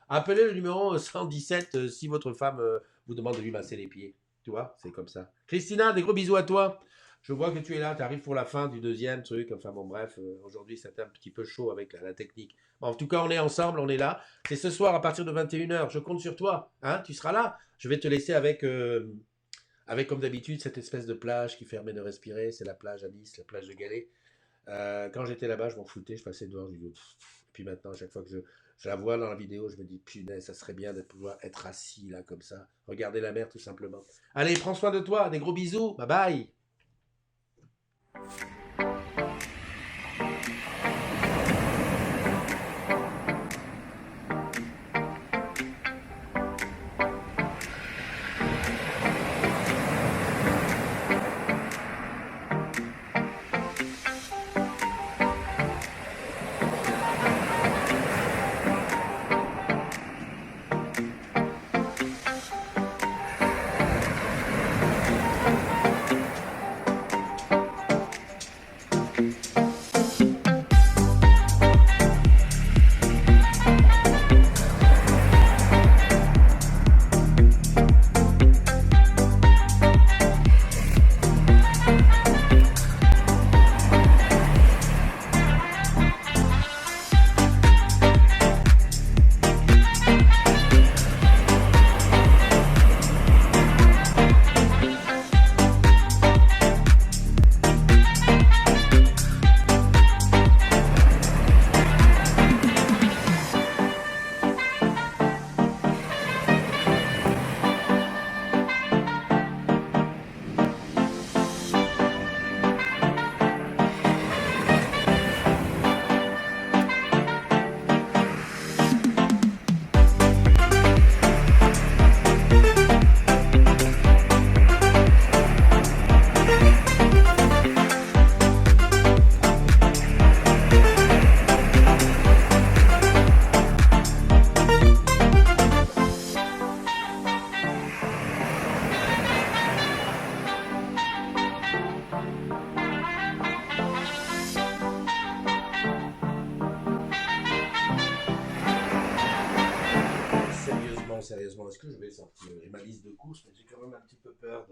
Appelez le numéro 117 si votre femme vous demande de lui masser les pieds. Tu vois, c'est comme ça. Christina, des gros bisous à toi. Je vois que tu es là, tu arrives pour la fin du deuxième truc. Enfin bon, bref, aujourd'hui c'était un petit peu chaud avec la technique. Bon, en tout cas, on est ensemble, on est là. C'est ce soir à partir de 21h. Je compte sur toi. Hein, tu seras là. Je vais te laisser avec comme d'habitude cette espèce de plage qui permet de respirer. C'est la plage à Nice, la plage de Galets. Quand j'étais là-bas, je m'en foutais, je passais dehors. Puis maintenant, à chaque fois que je la vois dans la vidéo, je me dis, punaise, ça serait bien de pouvoir être assis là comme ça. Regarder la mer tout simplement. Allez, prends soin de toi. Des gros bisous. Bye bye. sortir. J'ai ma liste de courses, mais j'ai quand même un petit peu peur